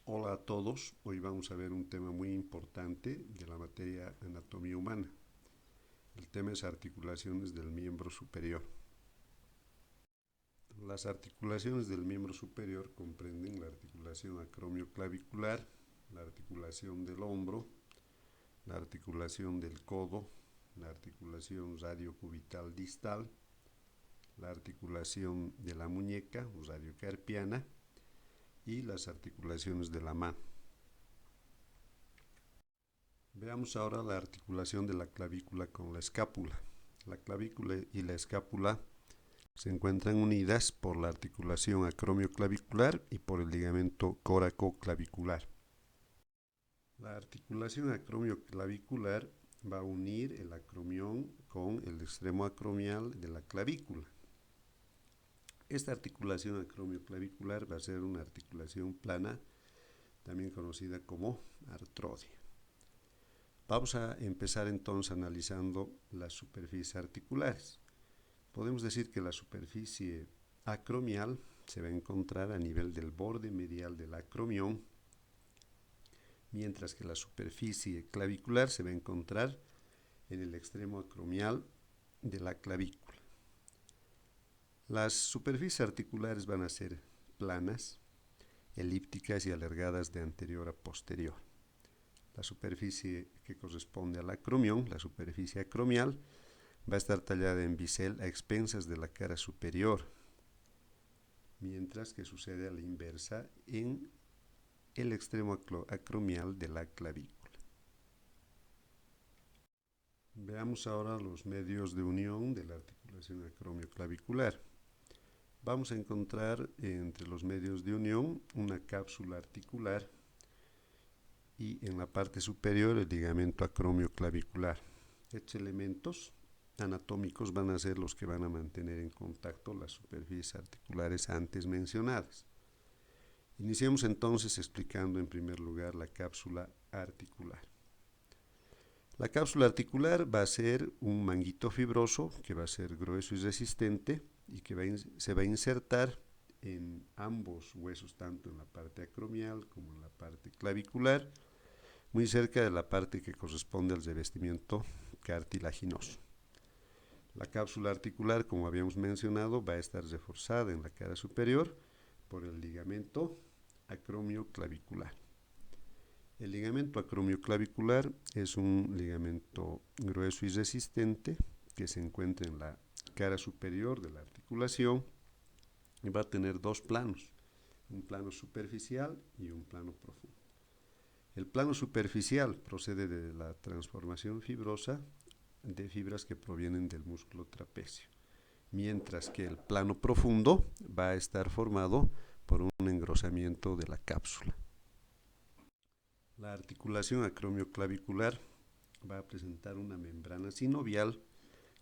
Hola a todos, hoy vamos a ver un tema muy importante de la materia anatomía humana. El tema es articulaciones del miembro superior. Las articulaciones del miembro superior comprenden la articulación acromioclavicular, la articulación del hombro, la articulación del codo, la articulación radiocubital distal, la articulación de la muñeca o radiocarpiana y las articulaciones de la mano. Veamos ahora la articulación de la clavícula con la escápula. La clavícula y la escápula se encuentran unidas por la articulación acromioclavicular y por el ligamento córacoclavicular. La articulación acromioclavicular va a unir el acromión con el extremo acromial de la clavícula. Esta articulación acromioclavicular va a ser una articulación plana, también conocida como artrodia. Vamos a empezar entonces analizando las superficies articulares. Podemos decir que la superficie acromial se va a encontrar a nivel del borde medial del acromión, mientras que la superficie clavicular se va a encontrar en el extremo acromial de la clavícula. Las superficies articulares van a ser planas, elípticas y alargadas de anterior a posterior. La superficie que corresponde al acromión, la superficie acromial, va a estar tallada en bisel a expensas de la cara superior, mientras que sucede a la inversa en el extremo acromial de la clavícula. Veamos ahora los medios de unión de la articulación acromioclavicular. Vamos a encontrar entre los medios de unión una cápsula articular y en la parte superior el ligamento acromioclavicular. Estos elementos anatómicos van a ser los que van a mantener en contacto las superficies articulares antes mencionadas. Iniciemos entonces explicando en primer lugar la cápsula articular. La cápsula articular va a ser un manguito fibroso que va a ser grueso y resistente y que se va a insertar en ambos huesos, tanto en la parte acromial como en la parte clavicular, muy cerca de la parte que corresponde al revestimiento cartilaginoso. La cápsula articular, como habíamos mencionado, va a estar reforzada en la cara superior por el ligamento acromioclavicular. El ligamento acromioclavicular es un ligamento grueso y resistente que se encuentra en la cara superior de la articulación y va a tener dos planos, un plano superficial y un plano profundo. El plano superficial procede de la transformación fibrosa de fibras que provienen del músculo trapecio, mientras que el plano profundo va a estar formado por un engrosamiento de la cápsula. La articulación acromioclavicular va a presentar una membrana sinovial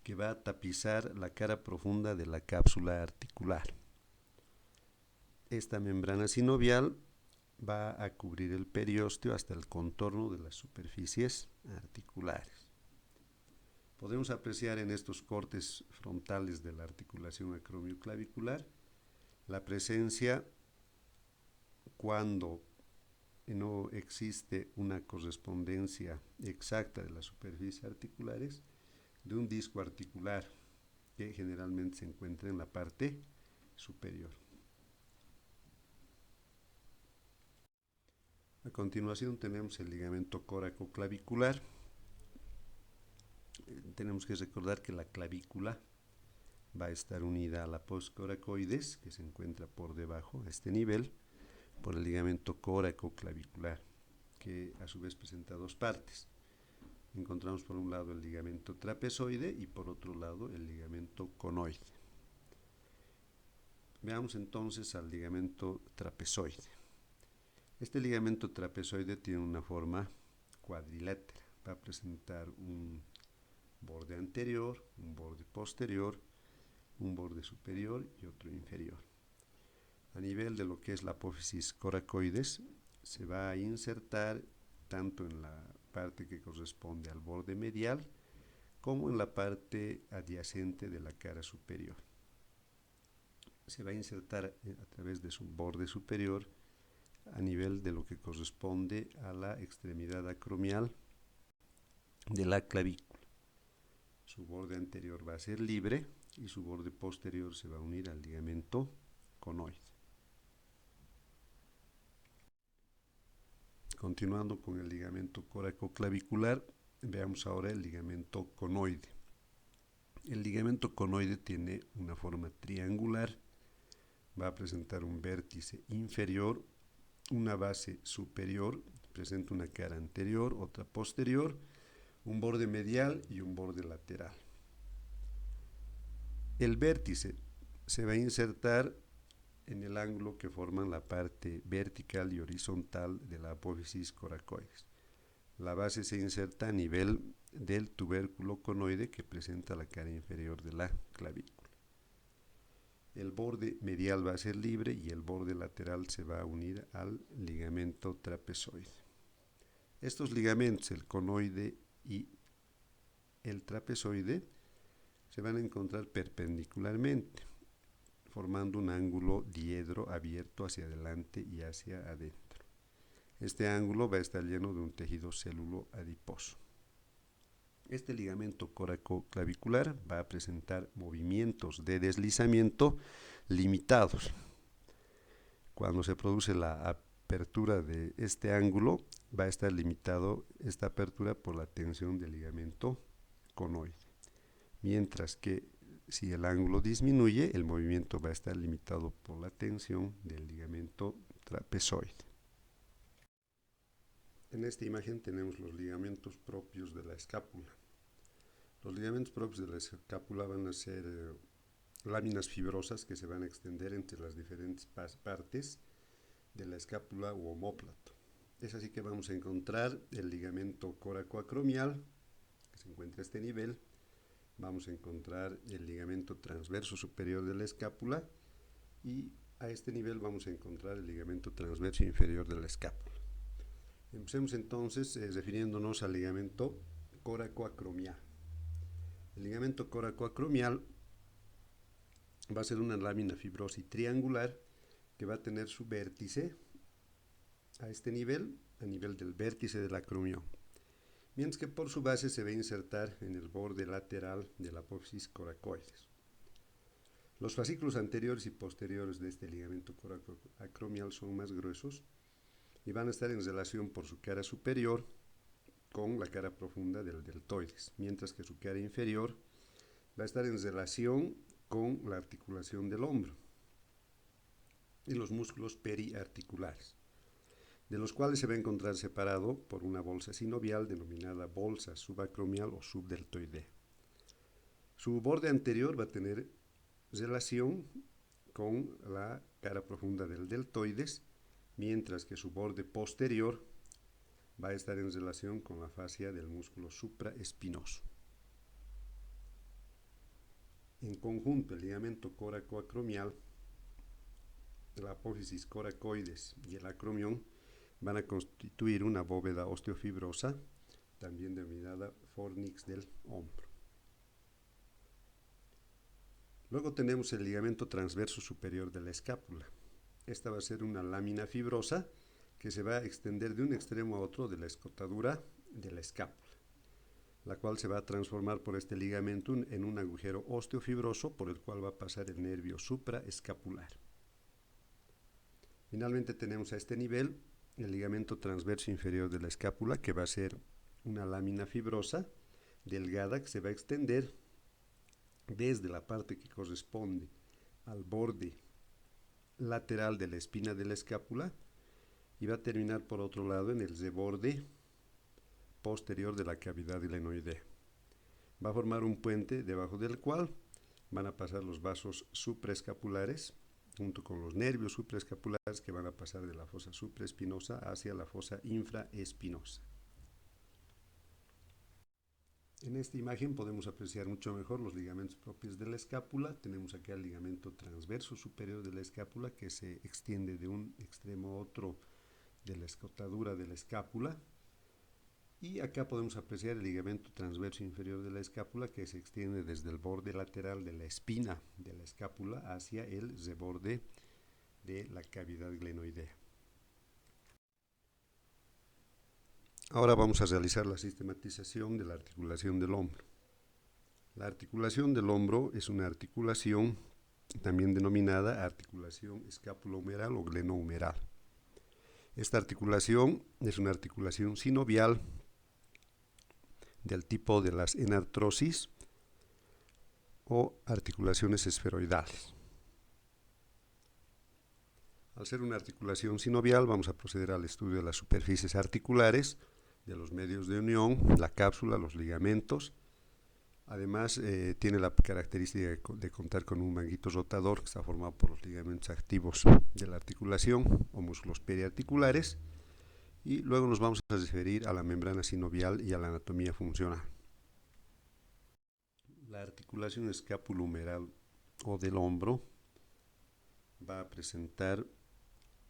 que va a tapizar la cara profunda de la cápsula articular. Esta membrana sinovial va a cubrir el periósteo hasta el contorno de las superficies articulares. Podemos apreciar en estos cortes frontales de la articulación acromioclavicular la presencia, cuando no existe una correspondencia exacta de las superficies articulares, de un disco articular que generalmente se encuentra en la parte superior. A continuación tenemos el ligamento córacoclavicular. Tenemos que recordar que la clavícula va a estar unida a la postcoracoides, que se encuentra por debajo, a este nivel, por el ligamento córacoclavicular, que a su vez presenta dos partes. Encontramos por un lado el ligamento trapezoide y por otro lado el ligamento conoide. Veamos entonces al ligamento trapezoide. Este ligamento trapezoide tiene una forma cuadrilátera. Va a presentar un borde anterior, un borde posterior, un borde superior y otro inferior. A nivel de lo que es la apófisis coracoides, se va a insertar tanto en la parte que corresponde al borde medial como en la parte adyacente de la cara superior. Se va a insertar a través de su borde superior a nivel de lo que corresponde a la extremidad acromial de la clavícula. Su borde anterior va a ser libre y su borde posterior se va a unir al ligamento conoide. Continuando con el ligamento coracoclavicular, veamos ahora el ligamento conoide. El ligamento conoide tiene una forma triangular, va a presentar un vértice inferior, una base superior, presenta una cara anterior, otra posterior, un borde medial y un borde lateral. El vértice se va a insertar en el ángulo que forman la parte vertical y horizontal de la apófisis coracoides. La base se inserta a nivel del tubérculo conoide que presenta la cara inferior de la clavícula. El borde medial va a ser libre y el borde lateral se va a unir al ligamento trapezoide. Estos ligamentos, el conoide y el trapezoide, se van a encontrar perpendicularmente, formando un ángulo diedro abierto hacia adelante y hacia adentro. Este ángulo va a estar lleno de un tejido célulo adiposo. Este ligamento coracoclavicular va a presentar movimientos de deslizamiento limitados. Cuando se produce la apertura de este ángulo, va a estar limitado esta apertura por la tensión del ligamento conoide. Mientras que si el ángulo disminuye, el movimiento va a estar limitado por la tensión del ligamento trapezoide. En esta imagen tenemos los ligamentos propios de la escápula. Los ligamentos propios de la escápula van a ser láminas fibrosas que se van a extender entre las diferentes partes de la escápula u omóplato. Es así que vamos a encontrar el ligamento coracoacromial, que se encuentra a este nivel. Vamos a encontrar el ligamento transverso superior de la escápula y a este nivel vamos a encontrar el ligamento transverso inferior de la escápula. Empecemos entonces refiriéndonos al ligamento coracoacromial. El ligamento coracoacromial va a ser una lámina fibrosa y triangular que va a tener su vértice a este nivel, a nivel del vértice del acromión, mientras que por su base se va a insertar en el borde lateral de la apófisis coracoides. Los fascículos anteriores y posteriores de este ligamento coracoacromial son más gruesos y van a estar en relación por su cara superior con la cara profunda del deltoides, mientras que su cara inferior va a estar en relación con la articulación del hombro y los músculos periarticulares, de los cuales se va a encontrar separado por una bolsa sinovial denominada bolsa subacromial o subdeltoidea. Su borde anterior va a tener relación con la cara profunda del deltoides, mientras que su borde posterior va a estar en relación con la fascia del músculo supraespinoso. En conjunto, el ligamento coracoacromial, la apófisis coracoides y el acromión van a constituir una bóveda osteofibrosa, también denominada fornix del hombro. Luego tenemos el ligamento transverso superior de la escápula. Esta va a ser una lámina fibrosa que se va a extender de un extremo a otro de la escotadura de la escápula, la cual se va a transformar por este ligamento en un agujero osteofibroso por el cual va a pasar el nervio supraescapular. Finalmente tenemos a este nivel el ligamento transverso inferior de la escápula, que va a ser una lámina fibrosa delgada que se va a extender desde la parte que corresponde al borde lateral de la espina de la escápula y va a terminar por otro lado en el reborde posterior de la cavidad glenoidea. Va a formar un puente debajo del cual van a pasar los vasos supraescapulares junto con los nervios supraescapulares que van a pasar de la fosa supraespinosa hacia la fosa infraespinosa. En esta imagen podemos apreciar mucho mejor los ligamentos propios de la escápula. Tenemos aquí el ligamento transverso superior de la escápula que se extiende de un extremo a otro de la escotadura de la escápula. Y acá podemos apreciar el ligamento transverso inferior de la escápula que se extiende desde el borde lateral de la espina de la escápula hacia el reborde de la cavidad glenoidea. Ahora vamos a realizar la sistematización de la articulación del hombro. La articulación del hombro es una articulación también denominada articulación escapulohumeral o glenohumeral. Esta articulación es una articulación sinovial del tipo de las enartrosis o articulaciones esferoidales. Al ser una articulación sinovial, vamos a proceder al estudio de las superficies articulares, de los medios de unión, la cápsula, los ligamentos. Además, tiene la característica de contar con un manguito rotador que está formado por los ligamentos activos de la articulación o músculos periarticulares. Y luego nos vamos a referir a la membrana sinovial y a la anatomía funcional. La articulación escapulohumeral o del hombro va a presentar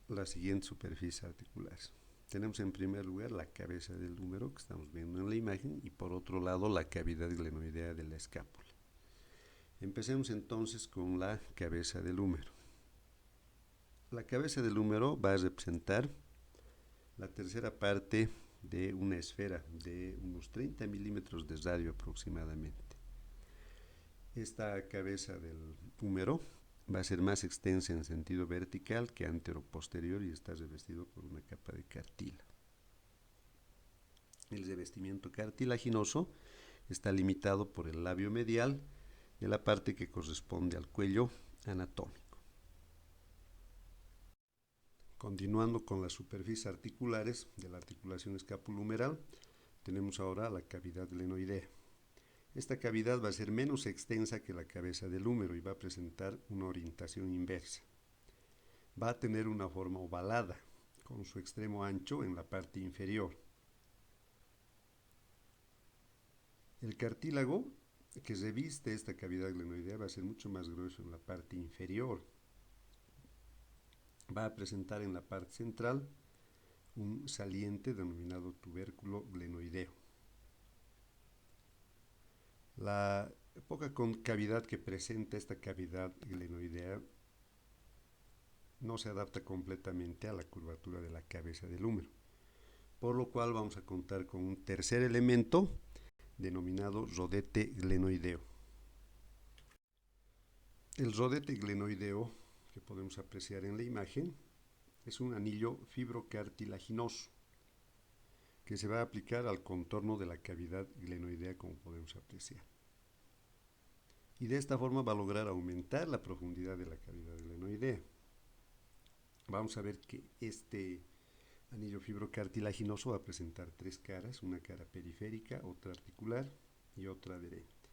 las siguientes superficies articulares. Tenemos en primer lugar la cabeza del húmero que estamos viendo en la imagen y por otro lado la cavidad glenoidea de la escápula. Empecemos entonces con la cabeza del húmero. La cabeza del húmero va a representar la tercera parte de una esfera de unos 30 milímetros de radio aproximadamente. Esta cabeza del húmero va a ser más extensa en sentido vertical que antero-posterior y está revestido por una capa de cartílago. El revestimiento cartilaginoso está limitado por el labio medial de la parte que corresponde al cuello anatómico. Continuando con las superficies articulares de la articulación escapulohumeral, tenemos ahora la cavidad glenoidea. Esta cavidad va a ser menos extensa que la cabeza del húmero y va a presentar una orientación inversa. Va a tener una forma ovalada, con su extremo ancho en la parte inferior. El cartílago que reviste esta cavidad glenoidea va a ser mucho más grueso en la parte inferior. Va a presentar en la parte central un saliente denominado tubérculo glenoideo. La poca concavidad que presenta esta cavidad glenoidea no se adapta completamente a la curvatura de la cabeza del húmero, por lo cual vamos a contar con un tercer elemento denominado rodete glenoideo. El rodete glenoideo que podemos apreciar en la imagen es un anillo fibrocartilaginoso que se va a aplicar al contorno de la cavidad glenoidea, como podemos apreciar. Y de esta forma va a lograr aumentar la profundidad de la cavidad glenoidea. Vamos a ver que este anillo fibrocartilaginoso va a presentar tres caras, una cara periférica, otra articular y otra adherente.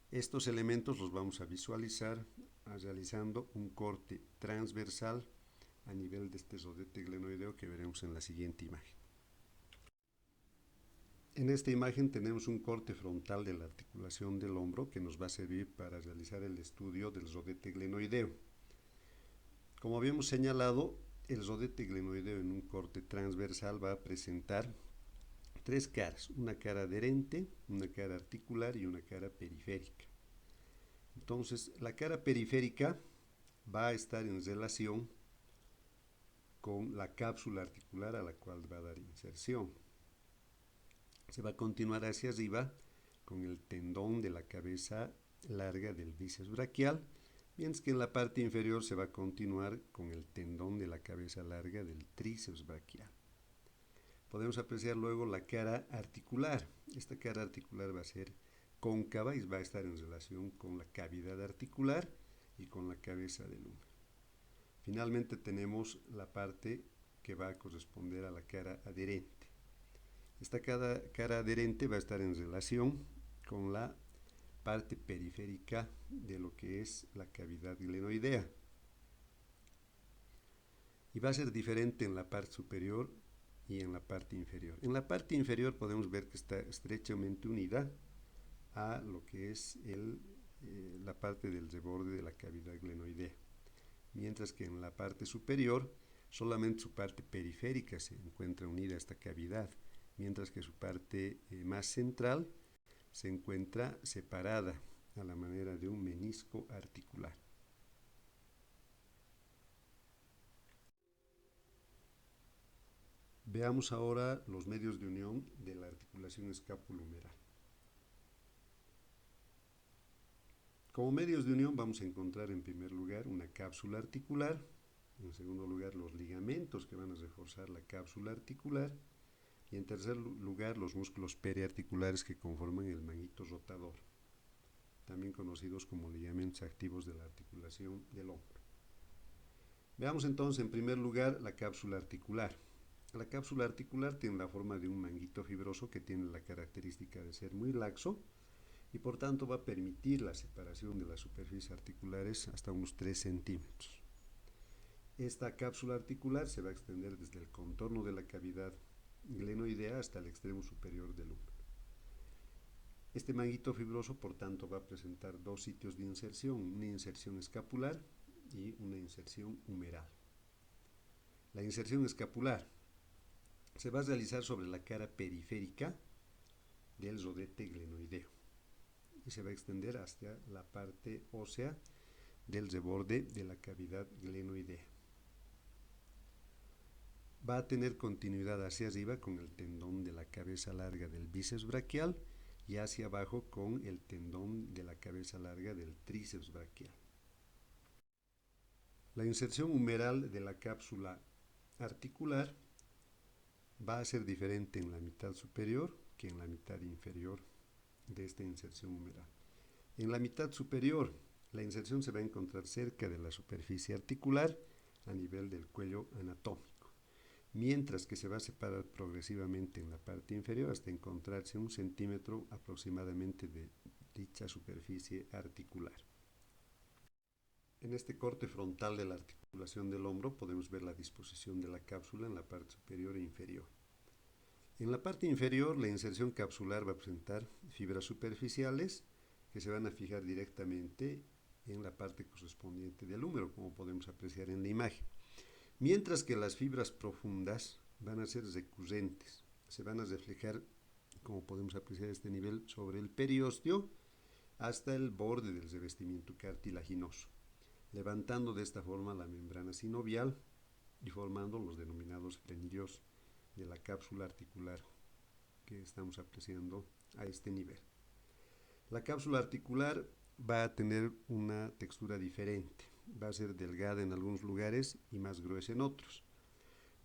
Estos elementos los vamos a visualizar realizando un corte transversal a nivel de este rodete glenoideo que veremos en la siguiente imagen. En esta imagen tenemos un corte frontal de la articulación del hombro que nos va a servir para realizar el estudio del rodete glenoideo. Como habíamos señalado, el rodete glenoideo en un corte transversal va a presentar tres caras, una cara adherente, una cara articular y una cara periférica. Entonces, la cara periférica va a estar en relación con la cápsula articular a la cual va a dar inserción. Se va a continuar hacia arriba con el tendón de la cabeza larga del bíceps braquial, mientras que en la parte inferior se va a continuar con el tendón de la cabeza larga del tríceps braquial. Podemos apreciar luego la cara articular. Esta cara articular va a ser cóncava y va a estar en relación con la cavidad articular y con la cabeza del húmero. Finalmente tenemos la parte que va a corresponder a la cara adherente. Esta cara adherente va a estar en relación con la parte periférica de lo que es la cavidad glenoidea. Y va a ser diferente en la parte superior y en la parte inferior. En la parte inferior podemos ver que está estrechamente unida a lo que es la parte del reborde de la cavidad glenoidea, mientras que en la parte superior solamente su parte periférica se encuentra unida a esta cavidad, mientras que su parte más central se encuentra separada a la manera de un menisco articular. Veamos ahora los medios de unión de la articulación escápulo-humeral. Como medios de unión vamos a encontrar en primer lugar una cápsula articular, en segundo lugar los ligamentos que van a reforzar la cápsula articular y en tercer lugar los músculos periarticulares que conforman el manguito rotador, también conocidos como ligamentos activos de la articulación del hombro. Veamos entonces en primer lugar la cápsula articular. La cápsula articular tiene la forma de un manguito fibroso que tiene la característica de ser muy laxo y por tanto va a permitir la separación de las superficies articulares hasta unos 3 centímetros. Esta cápsula articular se va a extender desde el contorno de la cavidad glenoidea hasta el extremo superior del húmero. Este manguito fibroso, por tanto, va a presentar dos sitios de inserción, una inserción escapular y una inserción humeral. La inserción escapular se va a realizar sobre la cara periférica del rodete glenoideo y se va a extender hasta la parte ósea del reborde de la cavidad glenoidea. Va a tener continuidad hacia arriba con el tendón de la cabeza larga del bíceps braquial y hacia abajo con el tendón de la cabeza larga del tríceps braquial. La inserción humeral de la cápsula articular va a ser diferente en la mitad superior que en la mitad inferior de esta inserción humeral. En la mitad superior, la inserción se va a encontrar cerca de la superficie articular a nivel del cuello anatómico, mientras que se va a separar progresivamente en la parte inferior hasta encontrarse 1 centímetro aproximadamente de dicha superficie articular. En este corte frontal de la articulación del hombro podemos ver la disposición de la cápsula en la parte superior e inferior. En la parte inferior, la inserción capsular va a presentar fibras superficiales que se van a fijar directamente en la parte correspondiente del húmero, como podemos apreciar en la imagen. Mientras que las fibras profundas van a ser recurrentes, se van a reflejar, como podemos apreciar a este nivel, sobre el periósteo hasta el borde del revestimiento cartilaginoso, levantando de esta forma la membrana sinovial y formando los denominados frenillos de la cápsula articular que estamos apreciando a este nivel. La cápsula articular va a tener una textura diferente, va a ser delgada en algunos lugares y más gruesa en otros.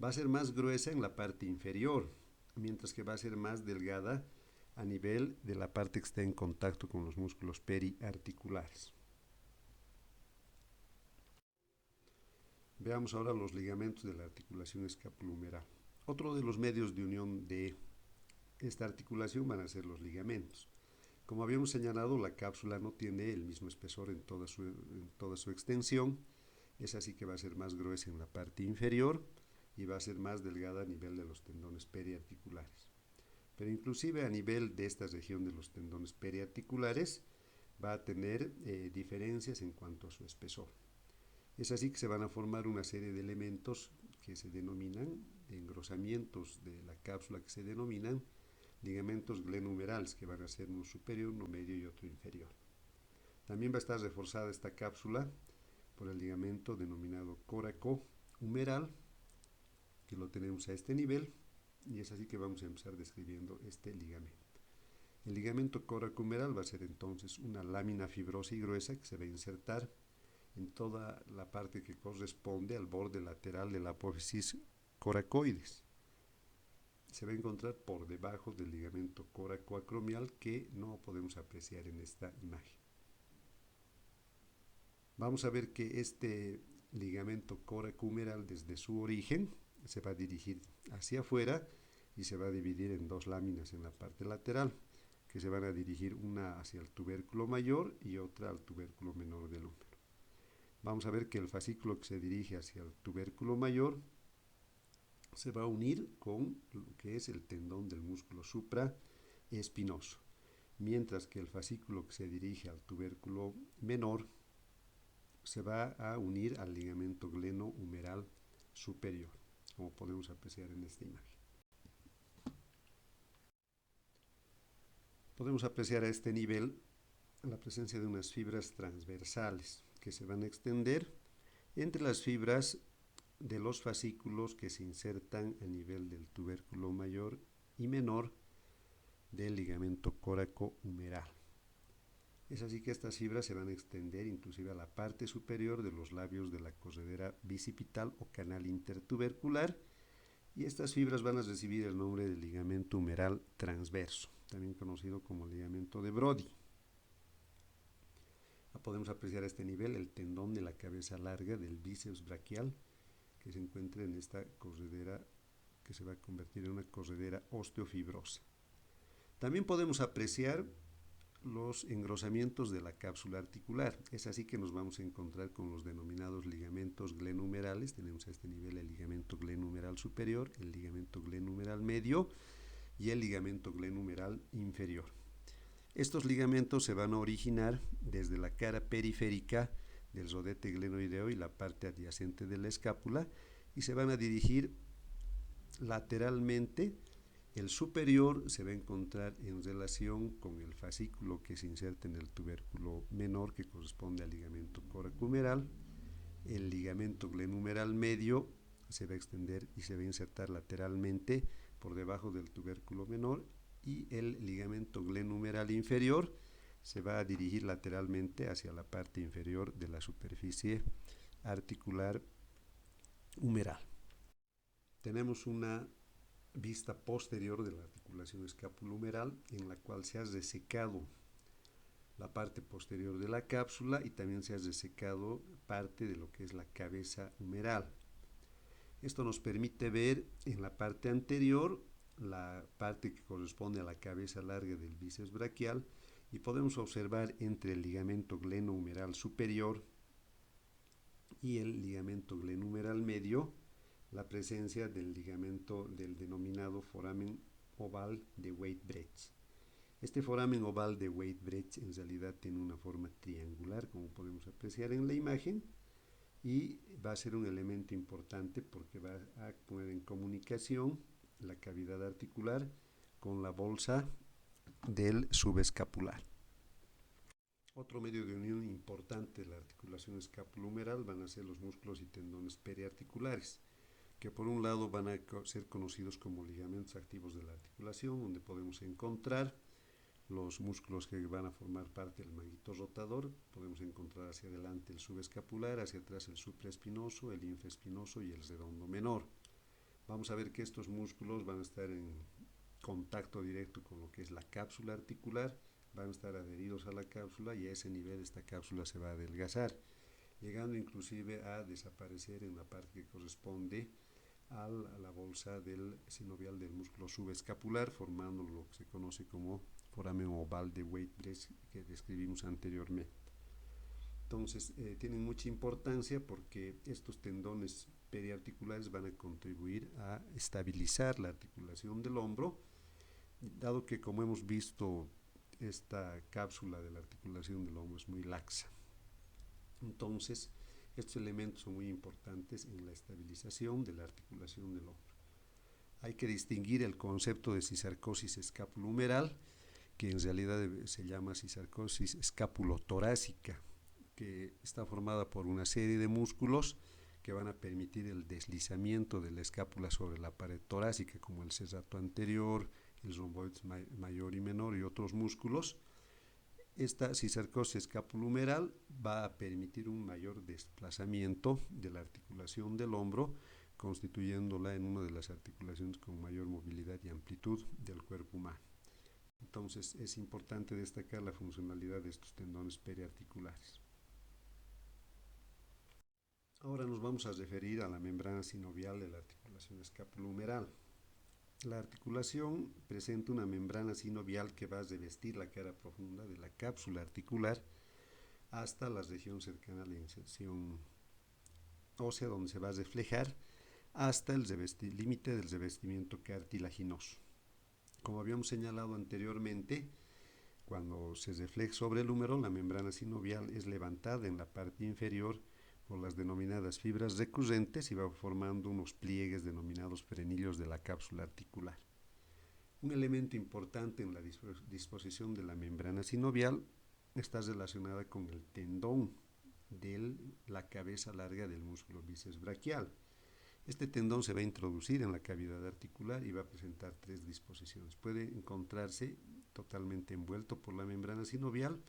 Va a ser más gruesa en la parte inferior, mientras que va a ser más delgada a nivel de la parte que está en contacto con los músculos periarticulares. Veamos ahora los ligamentos de la articulación escapulohumeral. Otro de los medios de unión de esta articulación van a ser los ligamentos. Como habíamos señalado, la cápsula no tiene el mismo espesor en toda su extensión, es así que va a ser más gruesa en la parte inferior y va a ser más delgada a nivel de los tendones periarticulares. Pero inclusive a nivel de esta región de los tendones periarticulares va a tener diferencias en cuanto a su espesor. Es así que se van a formar una serie de elementos que se denominan engrosamientos de la cápsula que se denominan ligamentos glenohumerales, que van a ser uno superior, uno medio y otro inferior. También va a estar reforzada esta cápsula por el ligamento denominado coracohumeral, que lo tenemos a este nivel, y es así que vamos a empezar describiendo este ligamento. El ligamento coracohumeral va a ser entonces una lámina fibrosa y gruesa que se va a insertar en toda la parte que corresponde al borde lateral de la apófisis coracoides. Se va a encontrar por debajo del ligamento coracoacromial que no podemos apreciar en esta imagen. Vamos a ver que este ligamento coracohumeral desde su origen se va a dirigir hacia afuera y se va a dividir en dos láminas en la parte lateral, que se van a dirigir una hacia el tubérculo mayor y otra al tubérculo menor del húmero. Vamos a ver que el fascículo que se dirige hacia el tubérculo mayor se va a unir con lo que es el tendón del músculo supraespinoso, mientras que el fascículo que se dirige al tubérculo menor se va a unir al ligamento glenohumeral superior, como podemos apreciar en esta imagen. Podemos apreciar a este nivel la presencia de unas fibras transversales que se van a extender entre las fibras de los fascículos que se insertan a nivel del tubérculo mayor y menor del ligamento córaco-humeral. Es así que estas fibras se van a extender inclusive a la parte superior de los labios de la corredera bicipital o canal intertubercular, y estas fibras van a recibir el nombre de ligamento humeral transverso, también conocido como ligamento de Brody. Podemos apreciar a este nivel el tendón de la cabeza larga del bíceps braquial, que se encuentra en esta corredera que se va a convertir en una corredera osteofibrosa. También podemos apreciar los engrosamientos de la cápsula articular. Es así que nos vamos a encontrar con los denominados ligamentos glenumerales. Tenemos a este nivel el ligamento glenumeral superior, el ligamento glenumeral medio y el ligamento glenumeral inferior. Estos ligamentos se van a originar desde la cara periférica del rodete glenoideo y la parte adyacente de la escápula, y se van a dirigir lateralmente. El superior se va a encontrar en relación con el fascículo que se inserta en el tubérculo menor, que corresponde al ligamento coracohumeral. El ligamento glenumeral medio se va a extender y se va a insertar lateralmente por debajo del tubérculo menor, y el ligamento glenumeral inferior se va a dirigir lateralmente hacia la parte inferior de la superficie articular humeral. Tenemos una vista posterior de la articulación escapulohumeral, en la cual se ha resecado la parte posterior de la cápsula y también se ha resecado parte de lo que es la cabeza humeral. Esto nos permite ver en la parte anterior la parte que corresponde a la cabeza larga del bíceps braquial, y podemos observar entre el ligamento glenohumeral superior y el ligamento glenohumeral medio la presencia del ligamento del denominado foramen oval de Weisbrech. Este foramen oval de Weisbrech en realidad tiene una forma triangular, como podemos apreciar en la imagen, y va a ser un elemento importante porque va a poner en comunicación la cavidad articular con la bolsa del subescapular. Otro medio de unión importante de la articulación escapulohumeral van a ser los músculos y tendones periarticulares, que por un lado van a ser conocidos como ligamentos activos de la articulación, donde podemos encontrar los músculos que van a formar parte del manguito rotador. Podemos encontrar hacia adelante el subescapular, hacia atrás el supraespinoso, el infraespinoso y el redondo menor. Vamos a ver que estos músculos van a estar en contacto directo con lo que es la cápsula articular, van a estar adheridos a la cápsula, y a ese nivel esta cápsula se va a adelgazar, llegando inclusive a desaparecer en la parte que corresponde a la bolsa del sinovial del músculo subescapular, formando lo que se conoce como foramen oval de Weisbrech, que describimos anteriormente. Entonces, tienen mucha importancia porque estos tendones periarticulares van a contribuir a estabilizar la articulación del hombro, dado que, como hemos visto, esta cápsula de la articulación del hombro es muy laxa. Entonces, estos elementos son muy importantes en la estabilización de la articulación del hombro. Hay que distinguir el concepto de cisarcosis escapulohumeral, que en realidad se llama cisarcosis escapulotorácica, que está formada por una serie de músculos que van a permitir el deslizamiento de la escápula sobre la pared torácica, como el serrato anterior, el romboides mayor y menor y otros músculos. Esta cisarcosis escapulohumeral va a permitir un mayor desplazamiento de la articulación del hombro, constituyéndola en una de las articulaciones con mayor movilidad y amplitud del cuerpo humano. Entonces, es importante destacar la funcionalidad de estos tendones periarticulares. Ahora nos vamos a referir a la membrana sinovial de la articulación escapulohumeral. La articulación presenta una membrana sinovial que va a revestir la cara profunda de la cápsula articular hasta la región cercana a la inserción ósea, donde se va a reflejar hasta el límite del revestimiento cartilaginoso. Como habíamos señalado anteriormente, cuando se refleja sobre el húmero, la membrana sinovial es levantada en la parte inferior por las denominadas fibras recurrentes y va formando unos pliegues denominados frenillos de la cápsula articular. Un elemento importante en la disposición de la membrana sinovial está relacionada con el tendón de la cabeza larga del músculo bíceps braquial. Este tendón se va a introducir en la cavidad articular y va a presentar tres disposiciones. Puede encontrarse totalmente envuelto por la membrana sinovial,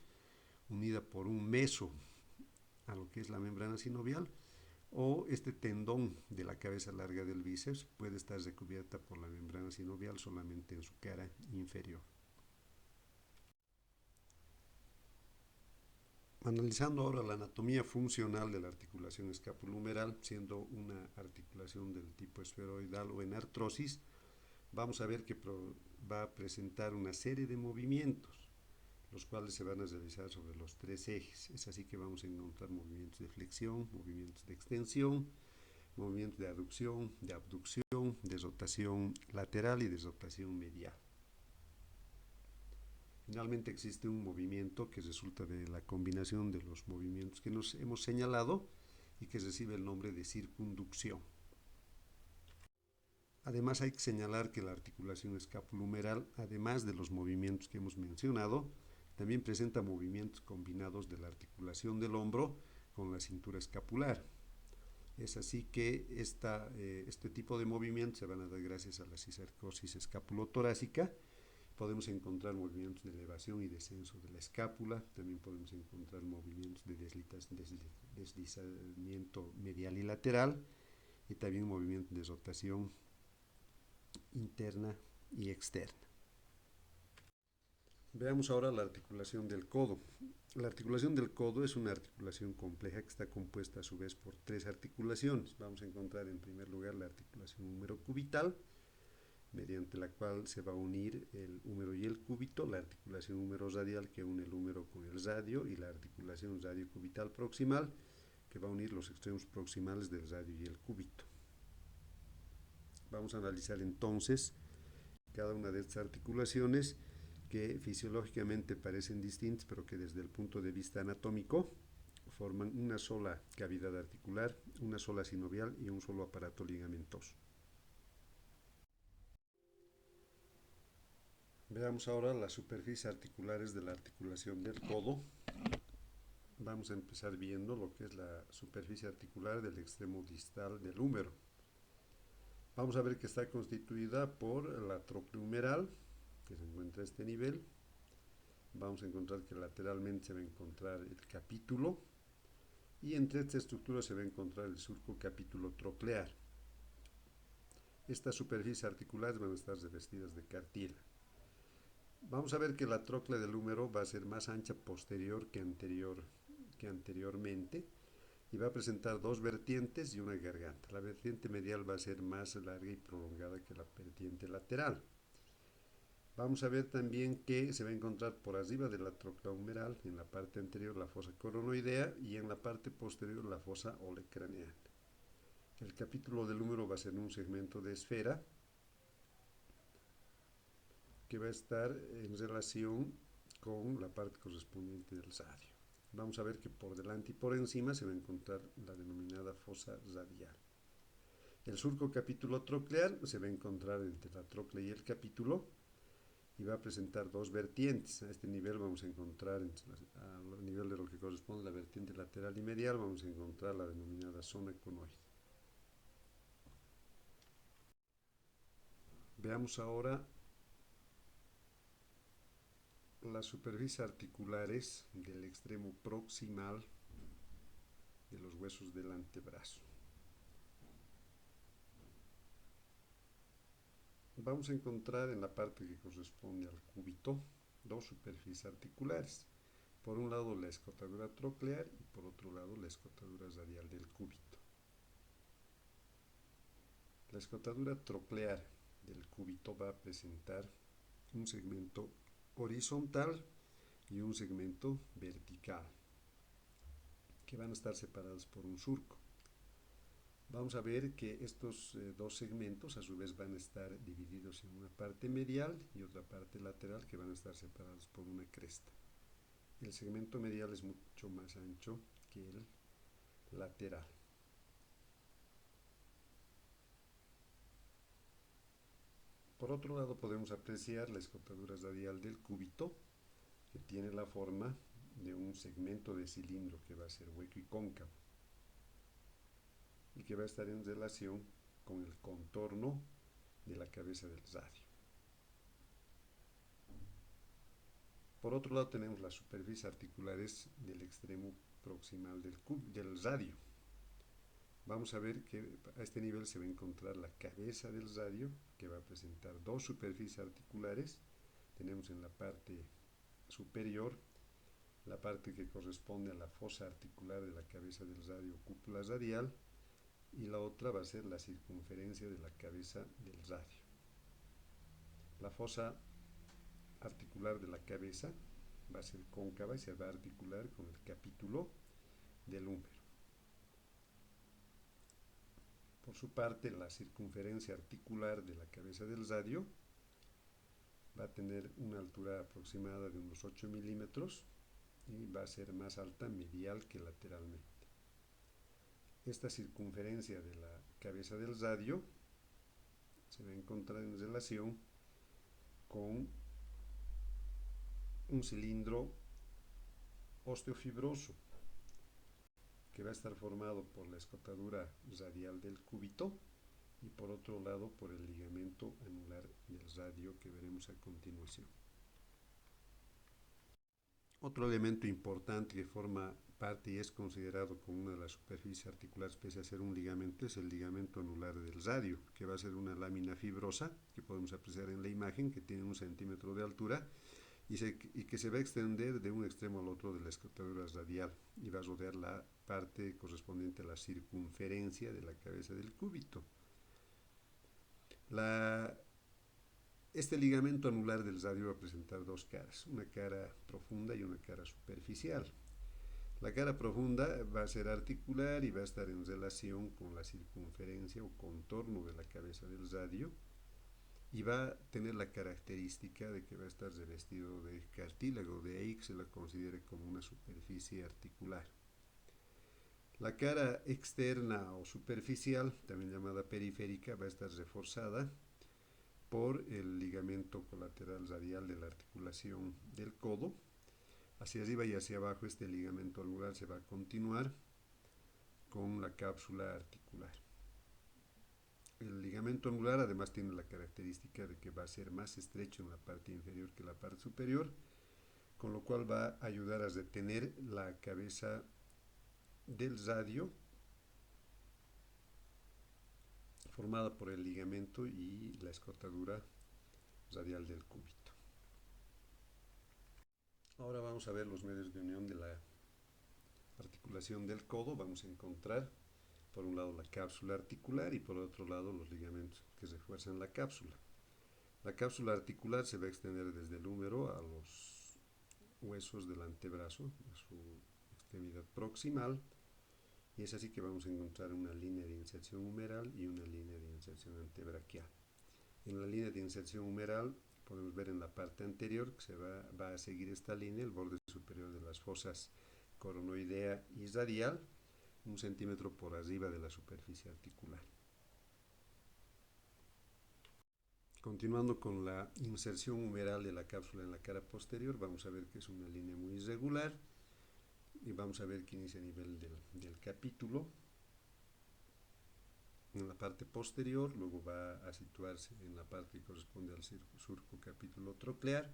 unida por un meso a lo que es la membrana sinovial, o este tendón de la cabeza larga del bíceps puede estar recubierta por la membrana sinovial solamente en su cara inferior. Analizando ahora la anatomía funcional de la articulación escapulohumeral, siendo una articulación del tipo esferoidal o en artrosis, vamos a ver que va a presentar una serie de movimientos, los cuales se van a realizar sobre los tres ejes. Es así que vamos a encontrar movimientos de flexión, movimientos de extensión, movimientos de aducción, de abducción, de rotación lateral y de rotación medial. Finalmente existe un movimiento que resulta de la combinación de los movimientos que nos hemos señalado y que recibe el nombre de circunducción. Además hay que señalar que la articulación escapulohumeral, además de los movimientos que hemos mencionado, también presenta movimientos combinados de la articulación del hombro con la cintura escapular. Es así que este tipo de movimientos se van a dar gracias a la cisarcosis escapulotorácica. Podemos encontrar movimientos de elevación y descenso de la escápula, también podemos encontrar movimientos de deslizamiento medial y lateral, y también movimientos de rotación interna y externa. Veamos ahora la articulación del codo. La articulación del codo es una articulación compleja que está compuesta a su vez por tres articulaciones. Vamos a encontrar en primer lugar la articulación húmero-cubital, mediante la cual se va a unir el húmero y el cúbito, la articulación húmero-radial que une el húmero con el radio y la articulación radio-cubital proximal que va a unir los extremos proximales del radio y el cúbito. Vamos a analizar entonces cada una de estas articulaciones que fisiológicamente parecen distintas, pero que desde el punto de vista anatómico forman una sola cavidad articular, una sola sinovial y un solo aparato ligamentoso. Veamos ahora las superficies articulares de la articulación del codo. Vamos a empezar viendo lo que es la superficie articular del extremo distal del húmero. Vamos a ver que está constituida por la tróclea humeral, que se encuentra a este nivel. Vamos a encontrar que lateralmente se va a encontrar el capítulo, y entre esta estructura se va a encontrar el surco capítulo troclear. Estas superficies articulares van a estar revestidas de cartílago. Vamos a ver que la tróclea del húmero va a ser más ancha posterior que anteriormente, y va a presentar dos vertientes y una garganta. La vertiente medial va a ser más larga y prolongada que la vertiente lateral. Vamos a ver también que se va a encontrar por arriba de la tróclea humeral, en la parte anterior, la fosa coronoidea, y en la parte posterior la fosa olecraneana. El capítulo del húmero va a ser un segmento de esfera que va a estar en relación con la parte correspondiente del radio. Vamos a ver que por delante y por encima se va a encontrar la denominada fosa radial. El surco capítulo troclear se va a encontrar entre la tróclea y el capítulo y va a presentar dos vertientes. A este nivel vamos a encontrar, al nivel de lo que corresponde a la vertiente lateral y medial, vamos a encontrar la denominada zona conoide. Veamos ahora las superficies articulares del extremo proximal de los huesos del antebrazo. Vamos a encontrar en la parte que corresponde al cúbito dos superficies articulares. Por un lado la escotadura troclear y por otro lado la escotadura radial del cúbito. La escotadura troclear del cúbito va a presentar un segmento horizontal y un segmento vertical, que van a estar separados por un surco. Vamos a ver que estos dos segmentos a su vez van a estar divididos en una parte medial y otra parte lateral, que van a estar separados por una cresta. El segmento medial es mucho más ancho que el lateral. Por otro lado podemos apreciar la escotadura radial del cúbito, que tiene la forma de un segmento de cilindro que va a ser hueco y cóncavo, y que va a estar en relación con el contorno de la cabeza del radio. Por otro lado tenemos las superficies articulares del extremo proximal del radio. Vamos a ver que a este nivel se va a encontrar la cabeza del radio, que va a presentar dos superficies articulares. Tenemos en la parte superior la parte que corresponde a la fosa articular de la cabeza del radio, cúpula radial, y la otra va a ser la circunferencia de la cabeza del radio. La fosa articular de la cabeza va a ser cóncava y se va a articular con el capítulo del húmero. Por su parte, la circunferencia articular de la cabeza del radio va a tener una altura aproximada de unos 8 milímetros y va a ser más alta medial que lateralmente. Esta circunferencia de la cabeza del radio se va a encontrar en relación con un cilindro osteofibroso que va a estar formado por la escotadura radial del cúbito y por otro lado por el ligamento anular del radio que veremos a continuación. Otro elemento importante que forma parte y es considerado como una de las superficies articulares pese a ser un ligamento es el ligamento anular del radio, que va a ser una lámina fibrosa que podemos apreciar en la imagen, que tiene 1 centímetro de altura y que se va a extender de un extremo al otro de la escotadura radial y va a rodear la parte correspondiente a la circunferencia de la cabeza del cúbito. Este ligamento anular del radio va a presentar dos caras, una cara profunda y una cara superficial. La cara profunda va a ser articular y va a estar en relación con la circunferencia o contorno de la cabeza del radio y va a tener la característica de que va a estar revestido de cartílago, de ahí que se la considere como una superficie articular. La cara externa o superficial, también llamada periférica, va a estar reforzada por el ligamento colateral radial de la articulación del codo. Hacia arriba y hacia abajo este ligamento anular se va a continuar con la cápsula articular. El ligamento anular además tiene la característica de que va a ser más estrecho en la parte inferior que la parte superior, con lo cual va a ayudar a retener la cabeza del radio formada por el ligamento y la escotadura radial del cúbito. Ahora vamos a ver los medios de unión de la articulación del codo. Vamos a encontrar por un lado la cápsula articular y por otro lado los ligamentos que refuerzan la cápsula. La cápsula articular se va a extender desde el húmero a los huesos del antebrazo, a su extremidad proximal, y es así que vamos a encontrar una línea de inserción humeral y una línea de inserción antebraquial. En la línea de inserción humeral podemos ver en la parte anterior que va a seguir esta línea el borde superior de las fosas coronoidea y radial, 1 centímetro por arriba de la superficie articular. Continuando con la inserción humeral de la cápsula en la cara posterior, vamos a ver que es una línea muy irregular y vamos a ver que inicia a nivel del capítulo en la parte posterior, luego va a situarse en la parte que corresponde al surco capítulo troclear,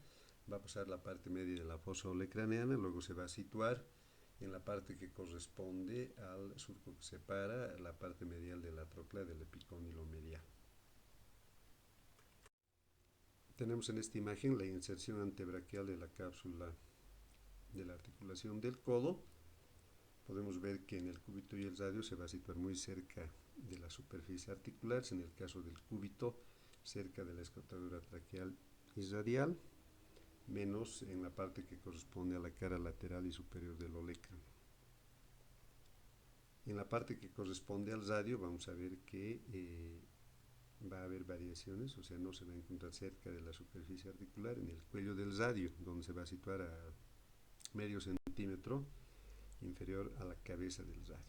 va a pasar la parte media de la fosa olecraneana, luego se va a situar en la parte que corresponde al surco que separa la parte medial de la troclea del epicóndilo medial. Tenemos en esta imagen la inserción antebraquial de la cápsula de la articulación del codo. Podemos ver que en el cúbito y el radio se va a situar muy cerca de la superficie articular, en el caso del cúbito cerca de la escotadura traqueal y radial, menos en la parte que corresponde a la cara lateral y superior del olecrano. En la parte que corresponde al radio vamos a ver que va a haber variaciones, o sea, no se va a encontrar cerca de la superficie articular. En el cuello del radio, donde se va a situar a medio centímetro inferior a la cabeza del radio.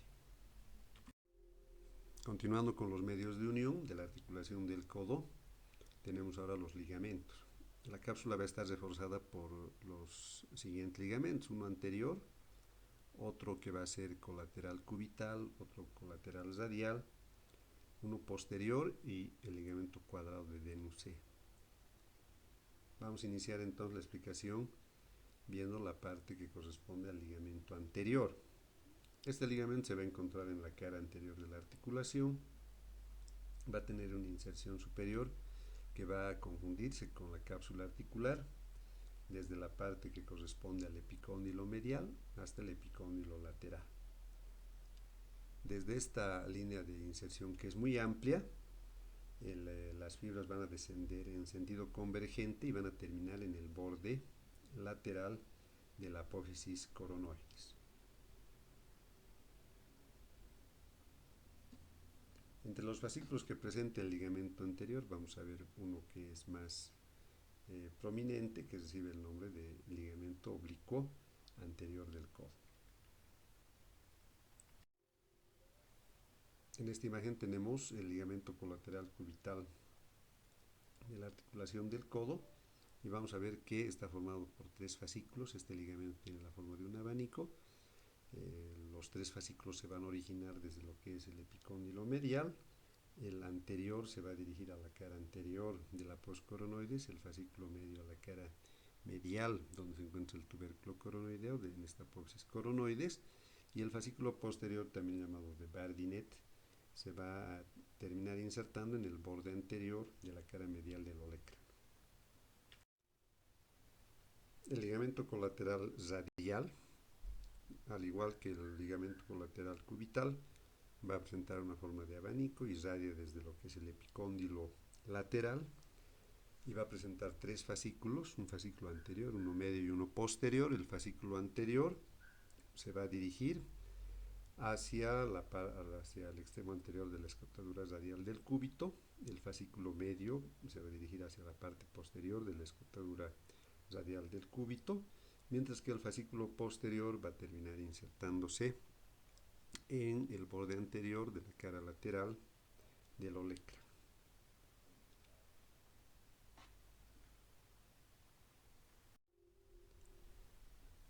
Continuando con los medios de unión de la articulación del codo, tenemos ahora los ligamentos. La cápsula va a estar reforzada por los siguientes ligamentos, uno anterior, otro que va a ser colateral cubital, otro colateral radial, uno posterior y el ligamento cuadrado de Denus C. Vamos a iniciar entonces la explicación viendo la parte que corresponde al ligamento anterior. Este ligamento se va a encontrar en la cara anterior de la articulación, va a tener una inserción superior que va a confundirse con la cápsula articular desde la parte que corresponde al epicóndilo medial hasta el epicóndilo lateral. Desde esta línea de inserción, que es muy amplia, las fibras van a descender en sentido convergente y van a terminar en el borde lateral de la apófisis coronoides. Entre los fascículos que presenta el ligamento anterior vamos a ver uno que es más prominente, que recibe el nombre de ligamento oblicuo anterior del codo. En esta imagen tenemos el ligamento colateral cubital de la articulación del codo y vamos a ver que está formado por tres fascículos. Este ligamento tiene la forma de un abanico. Los tres fascículos se van a originar desde lo que es el epicóndilo medial. El anterior se va a dirigir a la cara anterior de la apófisis coronoides, el fascículo medio a la cara medial donde se encuentra el tubérculo coronoideo en esta apófisis coronoides, y el fascículo posterior, también llamado de Bardinet, se va a terminar insertando en el borde anterior de la cara medial del olecrano. El ligamento colateral radial, al igual que el ligamento colateral cubital, va a presentar una forma de abanico y radia desde lo que es el epicóndilo lateral y va a presentar tres fascículos, un fascículo anterior, uno medio y uno posterior. El fascículo anterior se va a dirigir hacia el extremo anterior de la escotadura radial del cúbito. El fascículo medio se va a dirigir hacia la parte posterior de la escotadura radial del cúbito, mientras que el fascículo posterior va a terminar insertándose en el borde anterior de la cara lateral del olecrano.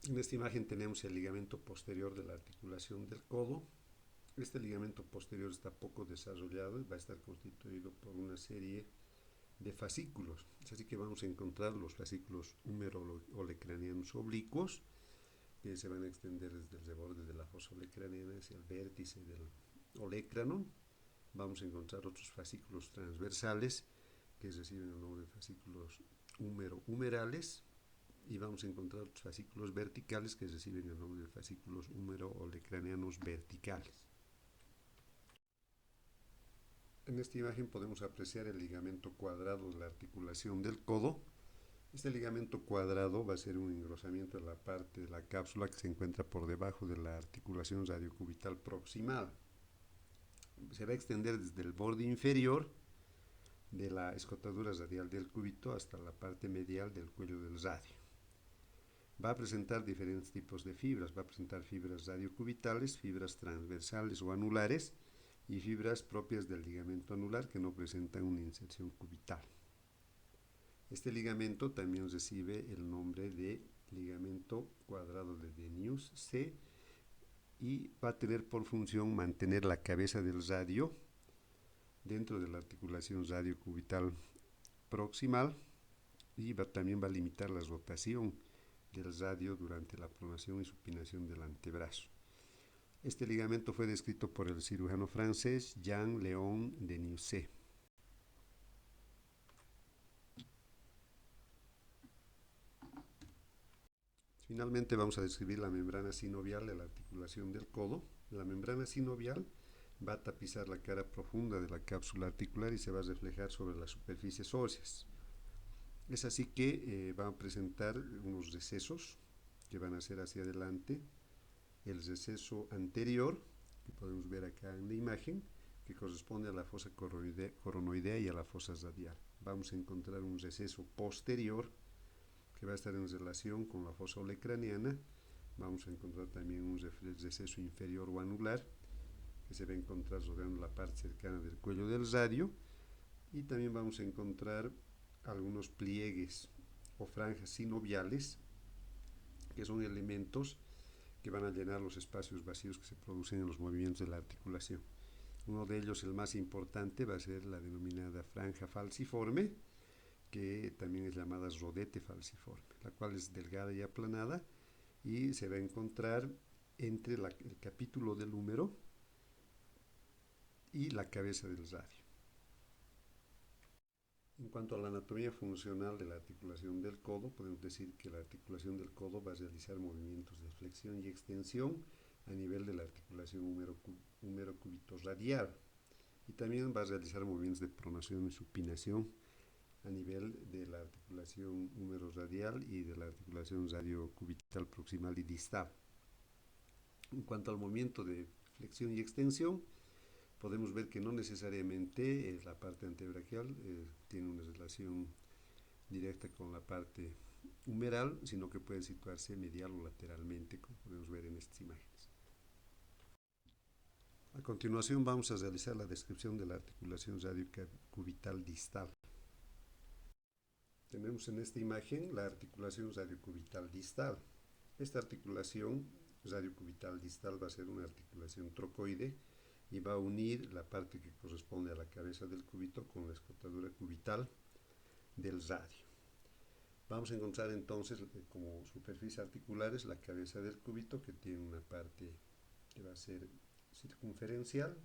En esta imagen tenemos el ligamento posterior de la articulación del codo. Este ligamento posterior está poco desarrollado y va a estar constituido por una serie de fascículos. Así que vamos a encontrar los fascículos húmero-olecranianos oblicuos, que se van a extender desde el reborde de la fosa olecraniana hacia el vértice del olecrano. Vamos a encontrar otros fascículos transversales que reciben el nombre de fascículos húmero-humerales, y vamos a encontrar otros fascículos verticales que reciben el nombre de fascículos húmero-olecranianos verticales. En esta imagen podemos apreciar el ligamento cuadrado de la articulación del codo. Este ligamento cuadrado va a ser un engrosamiento de la parte de la cápsula que se encuentra por debajo de la articulación radiocubital proximal. Se va a extender desde el borde inferior de la escotadura radial del cúbito hasta la parte medial del cuello del radio. Va a presentar diferentes tipos de fibras. Va a presentar fibras radiocubitales, fibras transversales o anulares y fibras propias del ligamento anular que no presentan una inserción cubital. Este ligamento también recibe el nombre de ligamento cuadrado de Denus C y va a tener por función mantener la cabeza del radio dentro de la articulación radiocubital proximal y también va a limitar la rotación del radio durante la pronación y supinación del antebrazo. Este ligamento fue descrito por el cirujano francés Jean-Léon Denisset. Finalmente vamos a describir la membrana sinovial de la articulación del codo. La membrana sinovial va a tapizar la cara profunda de la cápsula articular y se va a reflejar sobre las superficies óseas. Es así que va a presentar unos recesos que van a ser hacia adelante. El receso anterior, que podemos ver acá en la imagen, que corresponde a la fosa coronoidea y a la fosa radial. Vamos a encontrar un receso posterior que va a estar en relación con la fosa olecraniana. Vamos a encontrar también un receso inferior o anular que se va a encontrar rodeando la parte cercana del cuello del radio, y también vamos a encontrar algunos pliegues o franjas sinoviales que son elementos que van a llenar los espacios vacíos que se producen en los movimientos de la articulación. Uno de ellos, el más importante, va a ser la denominada franja falciforme, que también es llamada rodete falciforme, la cual es delgada y aplanada y se va a encontrar entre el capítulo del húmero y la cabeza del radio. En cuanto a la anatomía funcional de la articulación del codo, podemos decir que la articulación del codo va a realizar movimientos de flexión y extensión a nivel de la articulación húmero-cúbito radial, y también va a realizar movimientos de pronación y supinación a nivel de la articulación húmero radial y de la articulación radiocubital proximal y distal. En cuanto al movimiento de flexión y extensión, podemos ver que no necesariamente la parte antebraquial tiene una relación directa con la parte humeral, sino que puede situarse medial o lateralmente, como podemos ver en estas imágenes. A continuación vamos a realizar la descripción de la articulación radiocubital distal. Tenemos en esta imagen la articulación radiocubital distal. Esta articulación radiocubital distal va a ser una articulación trocoide y va a unir la parte que corresponde a la cabeza del cúbito con la escotadura cubital del radio. Vamos a encontrar entonces como superficies articulares la cabeza del cúbito, que tiene una parte que va a ser circunferencial,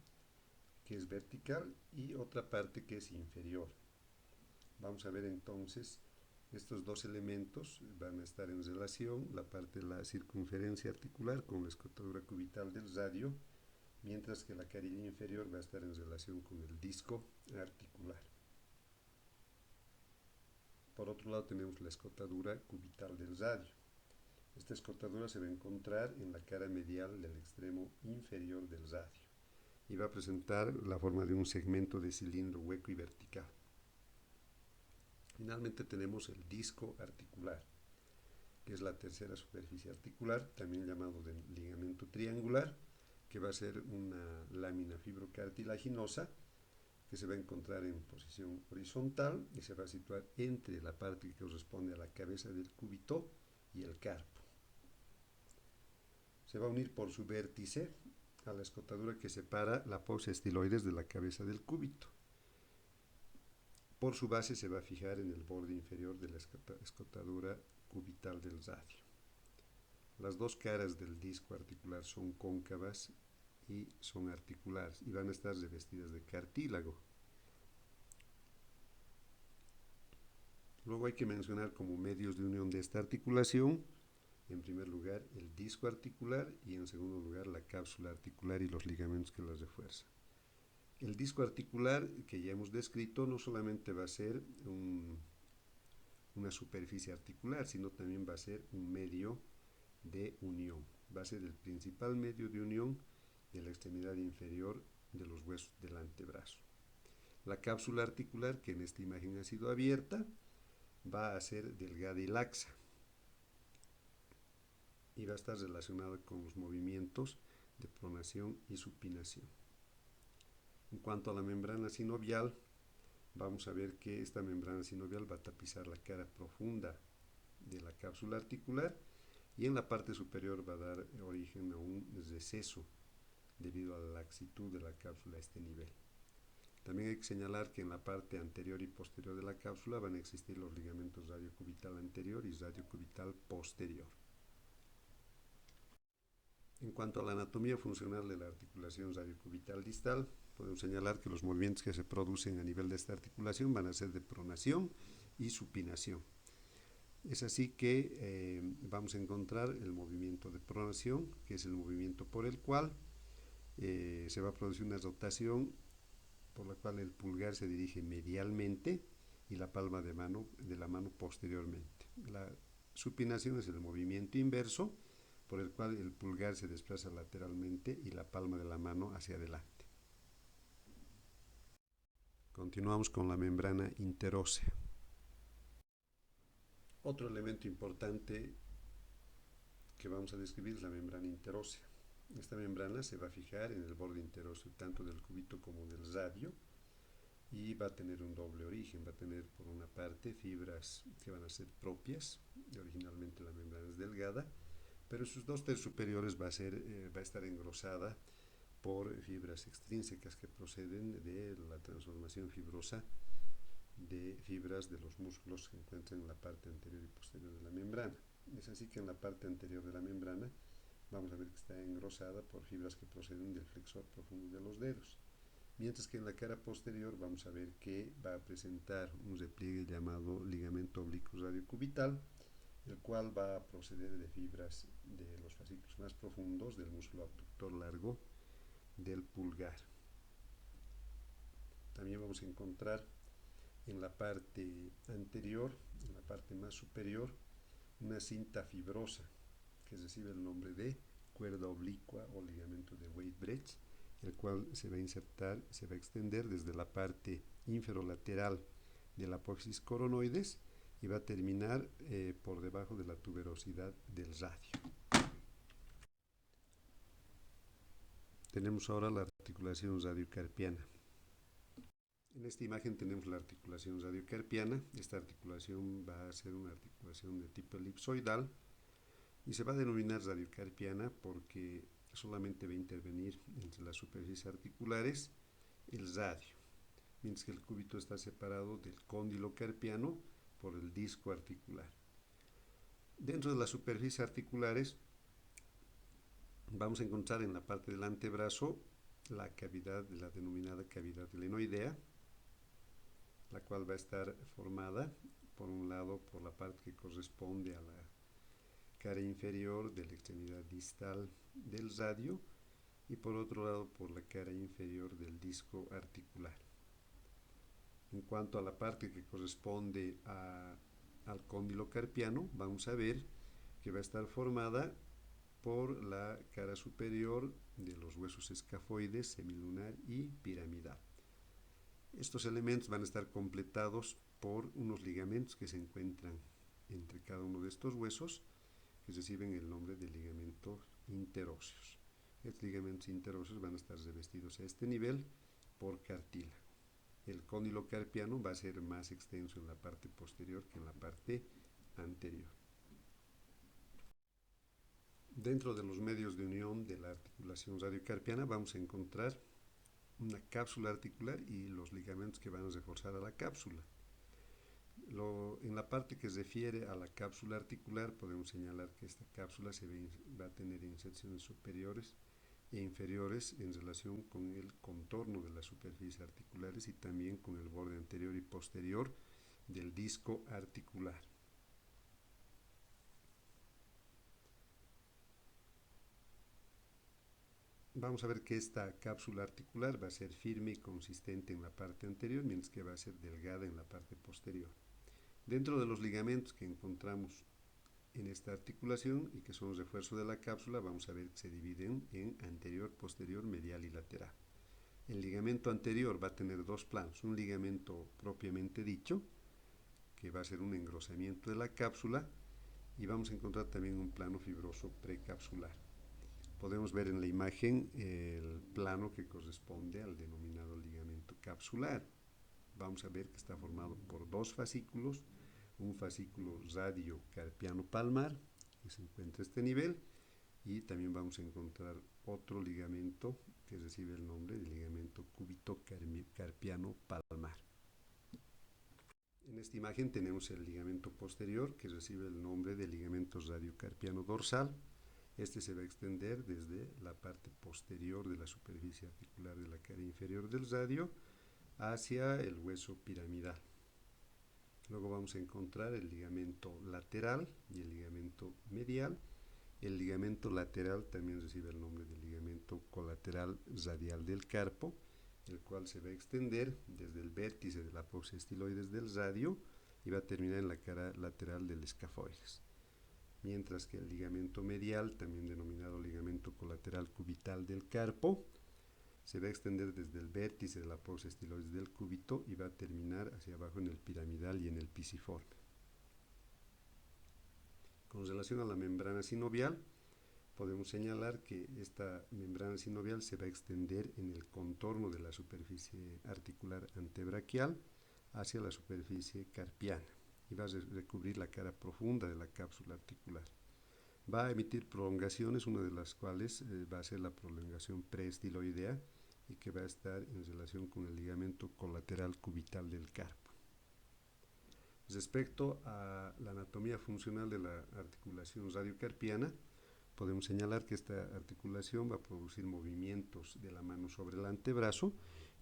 que es vertical, y otra parte que es inferior. Vamos a ver entonces estos dos elementos van a estar en relación, la parte de la circunferencia articular con la escotadura cubital del radio, mientras que la carilla inferior va a estar en relación con el disco articular. Por otro lado tenemos la escotadura cubital del radio. Esta escotadura se va a encontrar en la cara medial del extremo inferior del radio y va a presentar la forma de un segmento de cilindro hueco y vertical. Finalmente tenemos el disco articular, que es la tercera superficie articular, también llamado de ligamento triangular, que va a ser una lámina fibrocartilaginosa que se va a encontrar en posición horizontal y se va a situar entre la parte que corresponde a la cabeza del cúbito y el carpo. Se va a unir por su vértice a la escotadura que separa la fosa estiloides de la cabeza del cúbito. Por su base se va a fijar en el borde inferior de la escotadura cubital del radio. Las dos caras del disco articular son cóncavas y son articulares y van a estar revestidas de cartílago. Luego hay que mencionar como medios de unión de esta articulación, en primer lugar el disco articular y en segundo lugar la cápsula articular y los ligamentos que la refuerzan. El disco articular que ya hemos descrito no solamente va a ser una superficie articular, sino también va a ser un medio de unión. Va a ser el principal medio de unión de la extremidad inferior de los huesos del antebrazo. La cápsula articular, que en esta imagen ha sido abierta, va a ser delgada y laxa y va a estar relacionada con los movimientos de pronación y supinación. En cuanto a la membrana sinovial, vamos a ver que esta membrana sinovial va a tapizar la cara profunda de la cápsula articular y en la parte superior va a dar origen a un receso debido a la laxitud de la cápsula a este nivel. También hay que señalar que en la parte anterior y posterior de la cápsula van a existir los ligamentos radiocubital anterior y radiocubital posterior. En cuanto a la anatomía funcional de la articulación radiocubital distal, podemos señalar que los movimientos que se producen a nivel de esta articulación van a ser de pronación y supinación. Es así que vamos a encontrar el movimiento de pronación, que es el movimiento por el cual se va a producir una rotación por la cual el pulgar se dirige medialmente y la palma de la mano posteriormente. La supinación es el movimiento inverso, por el cual el pulgar se desplaza lateralmente y la palma de la mano hacia adelante. Continuamos con la membrana interósea. Otro elemento importante que vamos a describir es la membrana interósea. Esta membrana se va a fijar en el borde interóseo tanto del cúbito como del radio y va a tener un doble origen. Va a tener por una parte fibras que van a ser propias, originalmente la membrana es delgada, pero sus dos tercios superiores va a estar engrosada por fibras extrínsecas que proceden de la transformación fibrosa de fibras de los músculos que se encuentran en la parte anterior y posterior de la membrana. Es así que en la parte anterior de la membrana vamos a ver que está engrosada por fibras que proceden del flexor profundo de los dedos. Mientras que en la cara posterior vamos a ver que va a presentar un repliegue llamado ligamento oblicuo radiocubital, el cual va a proceder de fibras de los fascículos más profundos del músculo abductor largo del pulgar. También vamos a encontrar en la parte anterior, en la parte más superior, una cinta fibrosa que recibe el nombre de cuerda oblicua o ligamento de Weisbrech, el cual se va a insertar, se va a extender desde la parte inferolateral de la apófisis coronoides y va a terminar por debajo de la tuberosidad del radio. Tenemos ahora la articulación radiocarpiana. En esta imagen tenemos la articulación radiocarpiana. Esta articulación va a ser una articulación de tipo elipsoidal y se va a denominar radiocarpiana porque solamente va a intervenir entre las superficies articulares el radio, mientras que el cúbito está separado del cóndilo carpiano por el disco articular. Dentro de las superficies articulares vamos a encontrar en la parte del antebrazo la cavidad, la denominada cavidad glenoidea, la cual va a estar formada por un lado por la parte que corresponde a la cara inferior de la extremidad distal del radio y por otro lado por la cara inferior del disco articular. En cuanto a la parte que corresponde al cóndilo carpiano, vamos a ver que va a estar formada por la cara superior de los huesos escafoides, semilunar y piramidal. Estos elementos van a estar completados por unos ligamentos que se encuentran entre cada uno de estos huesos, que reciben el nombre de ligamentos interóseos. Estos ligamentos interóseos van a estar revestidos a este nivel por cartílago. El cóndilo carpiano va a ser más extenso en la parte posterior que en la parte anterior. Dentro de los medios de unión de la articulación radiocarpiana vamos a encontrar una cápsula articular y los ligamentos que van a reforzar a la cápsula. En la parte que se refiere a la cápsula articular podemos señalar que esta cápsula va a tener inserciones superiores e inferiores en relación con el contorno de las superficies articulares y también con el borde anterior y posterior del disco articular. Vamos a ver que esta cápsula articular va a ser firme y consistente en la parte anterior, mientras que va a ser delgada en la parte posterior. Dentro de los ligamentos que encontramos en esta articulación y que son refuerzo de la cápsula, vamos a ver que se dividen en anterior, posterior, medial y lateral. El ligamento anterior va a tener dos planos, un ligamento propiamente dicho, que va a ser un engrosamiento de la cápsula, y vamos a encontrar también un plano fibroso precapsular. Podemos ver en la imagen el plano que corresponde al denominado ligamento capsular. Vamos a ver que está formado por dos fascículos, un fascículo radiocarpiano palmar, que se encuentra a este nivel, y también vamos a encontrar otro ligamento que recibe el nombre de ligamento cúbito-carpiano palmar. En esta imagen tenemos el ligamento posterior que recibe el nombre de ligamento radiocarpiano dorsal. Este se va a extender desde la parte posterior de la superficie articular de la cara inferior del radio hacia el hueso piramidal. Luego vamos a encontrar el ligamento lateral y el ligamento medial. El ligamento lateral también recibe el nombre de ligamento colateral radial del carpo, el cual se va a extender desde el vértice de la apófisis estiloides del radio y va a terminar en la cara lateral del escafoides. Mientras que el ligamento medial, también denominado ligamento colateral cubital del carpo, se va a extender desde el vértice de la apófisis estiloides del cúbito y va a terminar hacia abajo en el piramidal y en el pisiforme. Con relación a la membrana sinovial, podemos señalar que esta membrana sinovial se va a extender en el contorno de la superficie articular antebraquial hacia la superficie carpiana y va a recubrir la cara profunda de la cápsula articular. Va a emitir prolongaciones, una de las cuales va a ser la prolongación preestiloidea y que va a estar en relación con el ligamento colateral cubital del carpo. Respecto a la anatomía funcional de la articulación radiocarpiana, podemos señalar que esta articulación va a producir movimientos de la mano sobre el antebrazo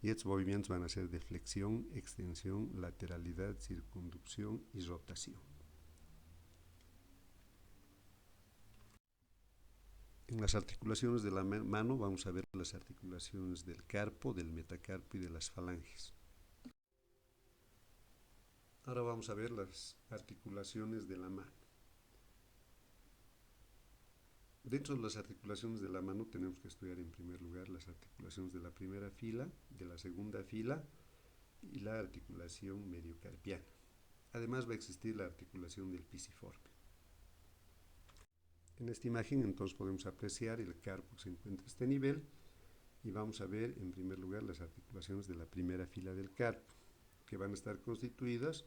y estos movimientos van a ser de flexión, extensión, lateralidad, circunducción y rotación. En las articulaciones de la mano vamos a ver las articulaciones del carpo, del metacarpo y de las falanges. Ahora vamos a ver las articulaciones de la mano. Dentro de las articulaciones de la mano tenemos que estudiar en primer lugar las articulaciones de la primera fila, de la segunda fila y la articulación mediocarpiana. Además va a existir la articulación del pisiforme. En esta imagen entonces podemos apreciar el carpo que se encuentra a este nivel y vamos a ver en primer lugar las articulaciones de la primera fila del carpo, que van a estar constituidas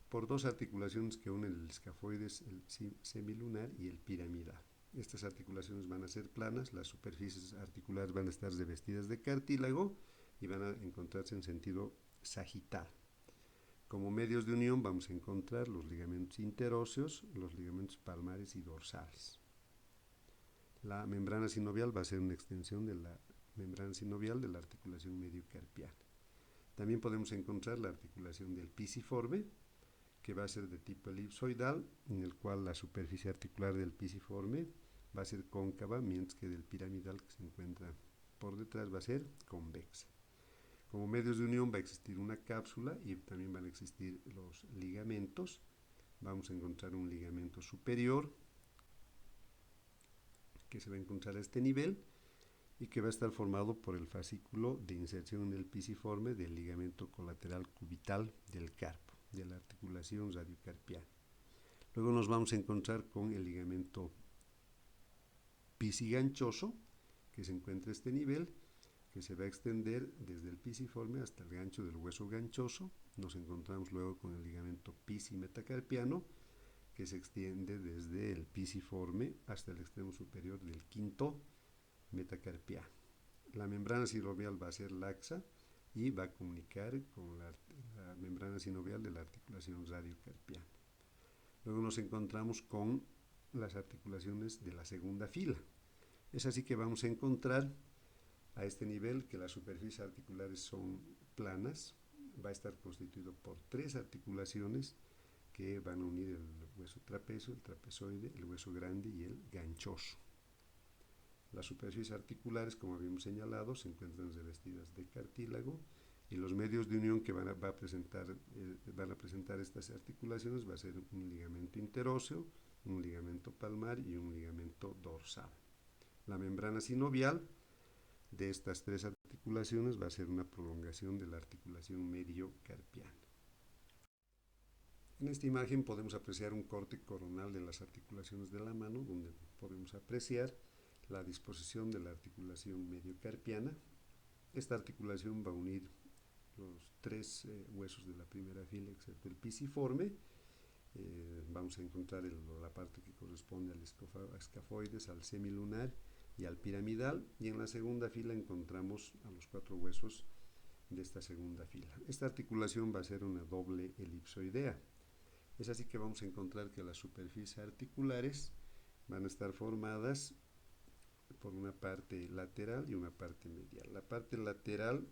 por dos articulaciones que unen el escafoides, el semilunar y el piramidal. Estas articulaciones van a ser planas, las superficies articulares van a estar revestidas de cartílago y van a encontrarse en sentido sagital. Como medios de unión vamos a encontrar los ligamentos interóseos, los ligamentos palmares y dorsales. La membrana sinovial va a ser una extensión de la membrana sinovial de la articulación mediocarpiana. También podemos encontrar la articulación del pisiforme, que va a ser de tipo elipsoidal, en el cual la superficie articular del pisiforme va a ser cóncava, mientras que del piramidal que se encuentra por detrás va a ser convexa. Como medios de unión va a existir una cápsula y también van a existir los ligamentos. Vamos a encontrar un ligamento superior que se va a encontrar a este nivel y que va a estar formado por el fascículo de inserción en el pisiforme del ligamento colateral cubital del carpo, de la articulación radiocarpiana. Luego nos vamos a encontrar con el ligamento pisiganchoso, que se encuentra a este nivel, que se va a extender desde el pisiforme hasta el gancho del hueso ganchoso. Nos encontramos luego con el ligamento pisimetacarpiano, que se extiende desde el pisiforme hasta el extremo superior del quinto metacarpiano. La membrana sinovial va a ser laxa y va a comunicar con la membrana sinovial de la articulación radiocarpiana. Luego nos encontramos con las articulaciones de la segunda fila. Es así que vamos a encontrar a este nivel que las superficies articulares son planas, va a estar constituido por tres articulaciones que van a unir el hueso trapecio, el trapezoide, el hueso grande y el ganchoso. Las superficies articulares, como habíamos señalado, se encuentran revestidas de cartílago y los medios de unión que van a presentar estas articulaciones va a ser un ligamento interóseo, un ligamento palmar y un ligamento dorsal. La membrana sinovial de estas tres articulaciones va a ser una prolongación de la articulación mediocarpiana. En esta imagen podemos apreciar un corte coronal de las articulaciones de la mano, donde podemos apreciar la disposición de la articulación mediocarpiana. Esta articulación va a unir los tres huesos de la primera fila, excepto el pisiforme. Vamos a encontrar la parte que corresponde al escafoides, al semilunar y al piramidal, y en la segunda fila encontramos a los cuatro huesos de esta segunda fila. Esta articulación va a ser una doble elipsoidea. Es así que vamos a encontrar que las superficies articulares van a estar formadas por una parte lateral y una parte medial. La parte lateral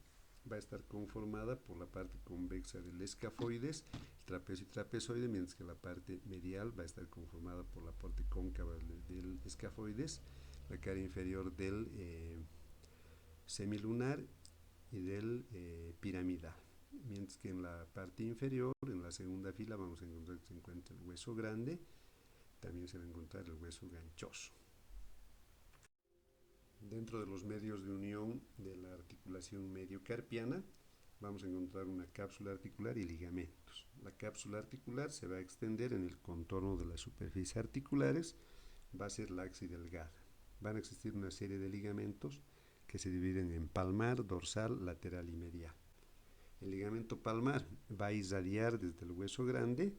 va a estar conformada por la parte convexa del escafoides, trapecio y trapezoide, mientras que la parte medial va a estar conformada por la parte cóncava del escafoides, la cara inferior del semilunar y del piramidal. Mientras que en la parte inferior, en la segunda fila, vamos a encontrar que se encuentra el hueso grande, también se va a encontrar el hueso ganchoso. Dentro de los medios de unión de la articulación mediocarpiana, vamos a encontrar una cápsula articular y ligamentos. La cápsula articular se va a extender en el contorno de las superficies articulares, va a ser laxa y delgada. Van a existir una serie de ligamentos que se dividen en palmar, dorsal, lateral y medial. El ligamento palmar va a irradiar desde el hueso grande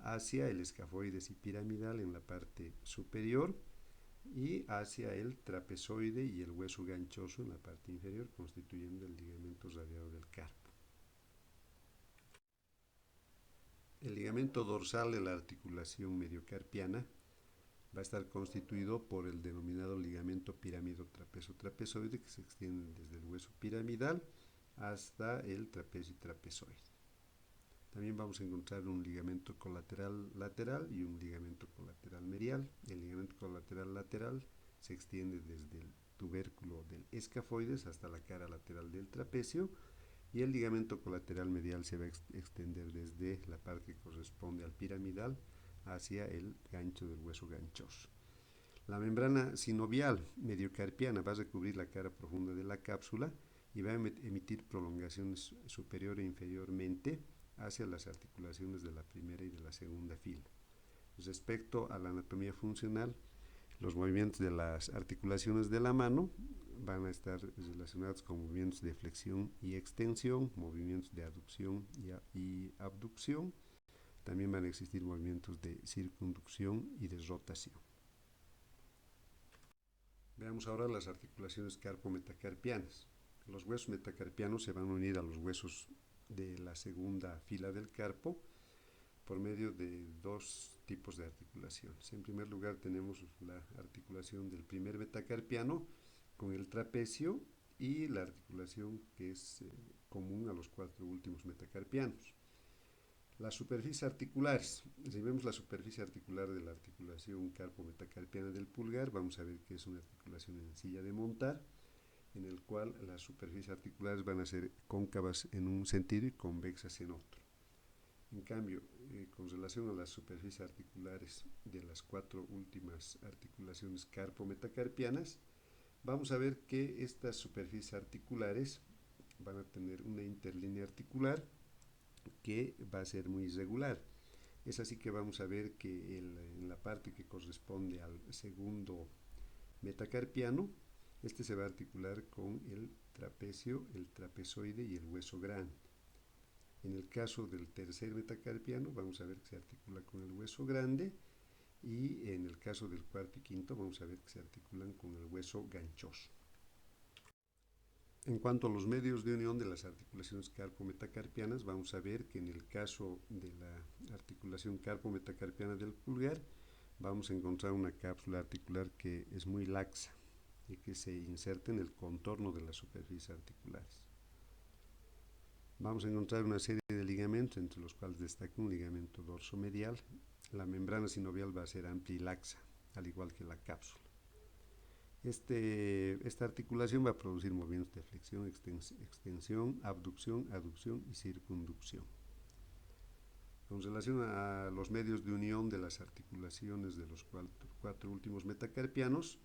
hacia el escafoides y piramidal en la parte superior y hacia el trapezoide y el hueso ganchoso en la parte inferior, constituyendo el ligamento radiado del carpo. El ligamento dorsal de la articulación mediocarpiana va a estar constituido por el denominado ligamento pirámido-trapezo-trapezoide, que se extiende desde el hueso piramidal hasta el trapecio y trapezoide. También vamos a encontrar un ligamento colateral lateral y un ligamento colateral medial. El ligamento colateral lateral se extiende desde el tubérculo del escafoides hasta la cara lateral del trapecio, y el ligamento colateral medial se va a extender desde la parte que corresponde al piramidal hacia el gancho del hueso ganchoso. La membrana sinovial mediocarpiana va a recubrir la cara profunda de la cápsula y va a emitir prolongaciones superior e inferiormente hacia las articulaciones de la primera y de la segunda fila. Respecto a la anatomía funcional, los movimientos de las articulaciones de la mano van a estar relacionados con movimientos de flexión y extensión, movimientos de aducción y abducción. También van a existir movimientos de circunducción y de rotación. Veamos ahora las articulaciones carpo-metacarpianas. Los huesos metacarpianos se van a unir a los huesos de la segunda fila del carpo por medio de dos tipos de articulaciones. En primer lugar tenemos la articulación del primer metacarpiano con el trapecio y la articulación que es común a los cuatro últimos metacarpianos. Las superficies articulares. Si vemos la superficie articular de la articulación carpo-metacarpiana del pulgar, vamos a ver que es una articulación en silla de montar, en el cual las superficies articulares van a ser cóncavas en un sentido y convexas en otro. En cambio, con relación a las superficies articulares de las cuatro últimas articulaciones carpo-metacarpianas, vamos a ver que estas superficies articulares van a tener una interlínea articular que va a ser muy irregular. Es así que vamos a ver que en la parte que corresponde al segundo metacarpiano, este se va a articular con el trapecio, el trapezoide y el hueso grande. En el caso del tercer metacarpiano, vamos a ver que se articula con el hueso grande, y en el caso del cuarto y quinto, vamos a ver que se articulan con el hueso ganchoso. En cuanto a los medios de unión de las articulaciones carpo-metacarpianas, vamos a ver que en el caso de la articulación carpo-metacarpiana del pulgar, vamos a encontrar una cápsula articular que es muy laxa y que se inserta en el contorno de las superficies articulares. Vamos a encontrar una serie de ligamentos, entre los cuales destaca un ligamento dorsomedial. La membrana sinovial va a ser amplia y laxa, al igual que la cápsula. Esta articulación va a producir movimientos de flexión, extensión, abducción, aducción y circunducción. Con relación a los medios de unión de las articulaciones de los cuatro últimos metacarpianos,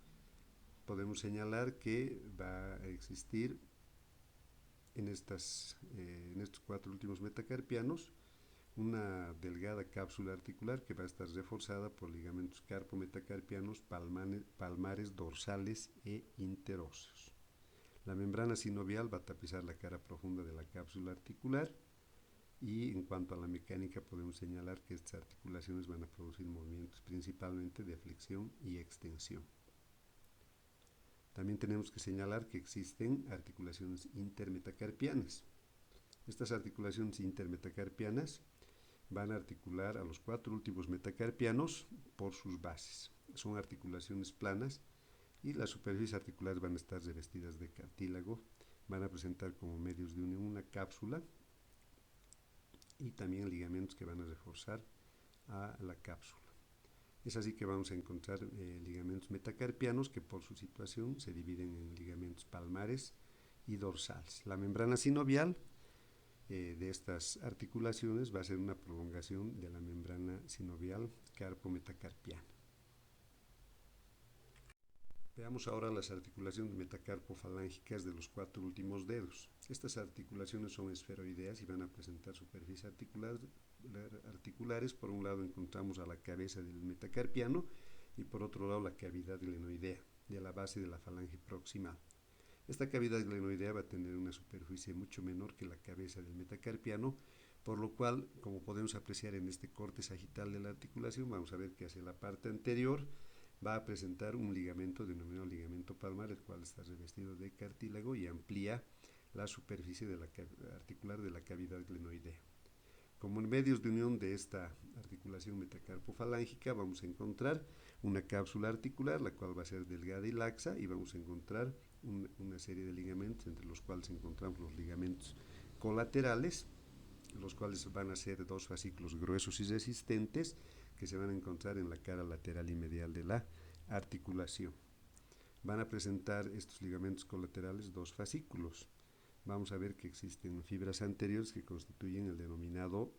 podemos señalar que va a existir en estos cuatro últimos metacarpianos una delgada cápsula articular que va a estar reforzada por ligamentos carpo-metacarpianos palmares, dorsales e interóseos. La membrana sinovial va a tapizar la cara profunda de la cápsula articular, y en cuanto a la mecánica podemos señalar que estas articulaciones van a producir movimientos principalmente de flexión y extensión. También tenemos que señalar que existen articulaciones intermetacarpianas. Estas articulaciones intermetacarpianas van a articular a los cuatro últimos metacarpianos por sus bases. Son articulaciones planas y las superficies articulares van a estar revestidas de cartílago, van a presentar como medios de unión una cápsula y también ligamentos que van a reforzar a la cápsula. Es así que vamos a encontrar ligamentos metacarpianos que por su situación se dividen en ligamentos palmares y dorsales. La membrana sinovial de estas articulaciones va a ser una prolongación de la membrana sinovial carpo-metacarpiana. Veamos ahora las articulaciones metacarpofalángicas de los cuatro últimos dedos. Estas articulaciones son esferoideas y van a presentar superficies articulares. Por un lado encontramos a la cabeza del metacarpiano y por otro lado la cavidad glenoidea de la base de la falange proximal. Esta cavidad glenoidea va a tener una superficie mucho menor que la cabeza del metacarpiano, por lo cual, como podemos apreciar en este corte sagital de la articulación, vamos a ver que hacia la parte anterior va a presentar un ligamento denominado ligamento palmar, el cual está revestido de cartílago y amplía la superficie de la articular de la cavidad glenoidea. Como en medios de unión de esta articulación metacarpofalángica vamos a encontrar una cápsula articular, la cual va a ser delgada y laxa, y vamos a encontrar una serie de ligamentos, entre los cuales encontramos los ligamentos colaterales, los cuales van a ser dos fascículos gruesos y resistentes que se van a encontrar en la cara lateral y medial de la articulación. Van a presentar estos ligamentos colaterales dos fascículos. Vamos a ver que existen fibras anteriores que constituyen el denominado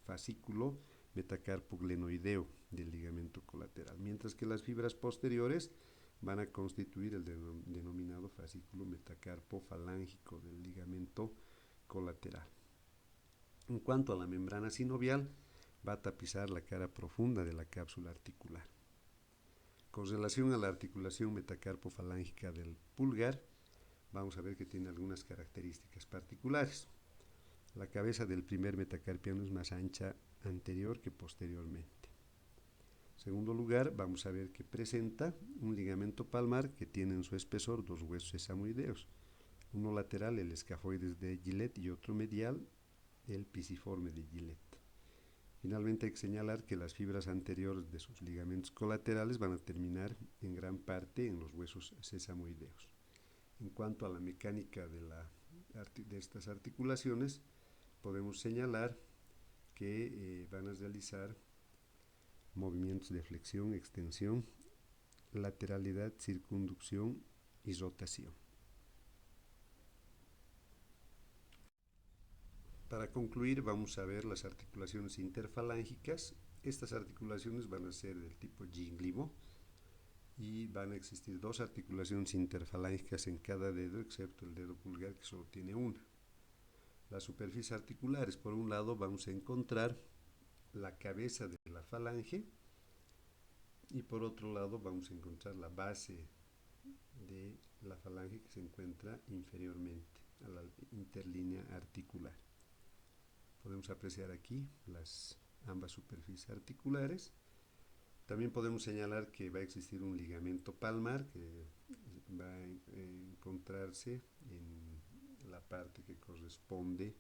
fascículo metacarpoglenoideo del ligamento colateral, mientras que las fibras posteriores van a constituir el denominado fascículo metacarpofalángico del ligamento colateral. En cuanto a la membrana sinovial, va a tapizar la cara profunda de la cápsula articular. Con relación a la articulación metacarpofalángica del pulgar, vamos a ver que tiene algunas características particulares. La cabeza del primer metacarpiano es más ancha anterior que posteriormente. En segundo lugar, vamos a ver que presenta un ligamento palmar que tiene en su espesor dos huesos sesamoideos, uno lateral, el escafoides de Gillet, y otro medial, el pisiforme de Gillet. Finalmente hay que señalar que las fibras anteriores de sus ligamentos colaterales van a terminar en gran parte en los huesos sesamoideos. En cuanto a la mecánica de estas articulaciones, podemos señalar que van a realizar movimientos de flexión, extensión, lateralidad, circunducción y rotación. Para concluir, vamos a ver las articulaciones interfalángicas. Estas articulaciones van a ser del tipo ginglivo y van a existir dos articulaciones interfalángicas en cada dedo, excepto el dedo pulgar, que solo tiene una. Las superficies articulares, por un lado, vamos a encontrar la cabeza de la falange y por otro lado vamos a encontrar la base de la falange que se encuentra inferiormente a la interlínea articular. Podemos apreciar aquí ambas superficies articulares. También podemos señalar que va a existir un ligamento palmar que va a encontrarse en la parte que corresponde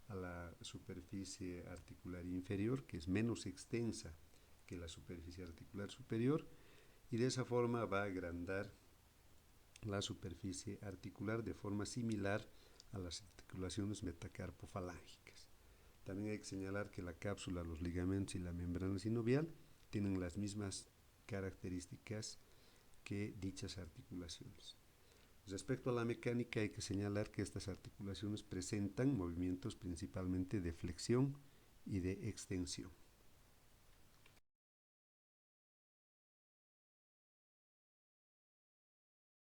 a la superficie articular inferior, que es menos extensa que la superficie articular superior, y de esa forma va a agrandar la superficie articular de forma similar a las articulaciones metacarpofalángicas. También hay que señalar que la cápsula, los ligamentos y la membrana sinovial tienen las mismas características que dichas articulaciones. Respecto a la mecánica, hay que señalar que estas articulaciones presentan movimientos principalmente de flexión y de extensión.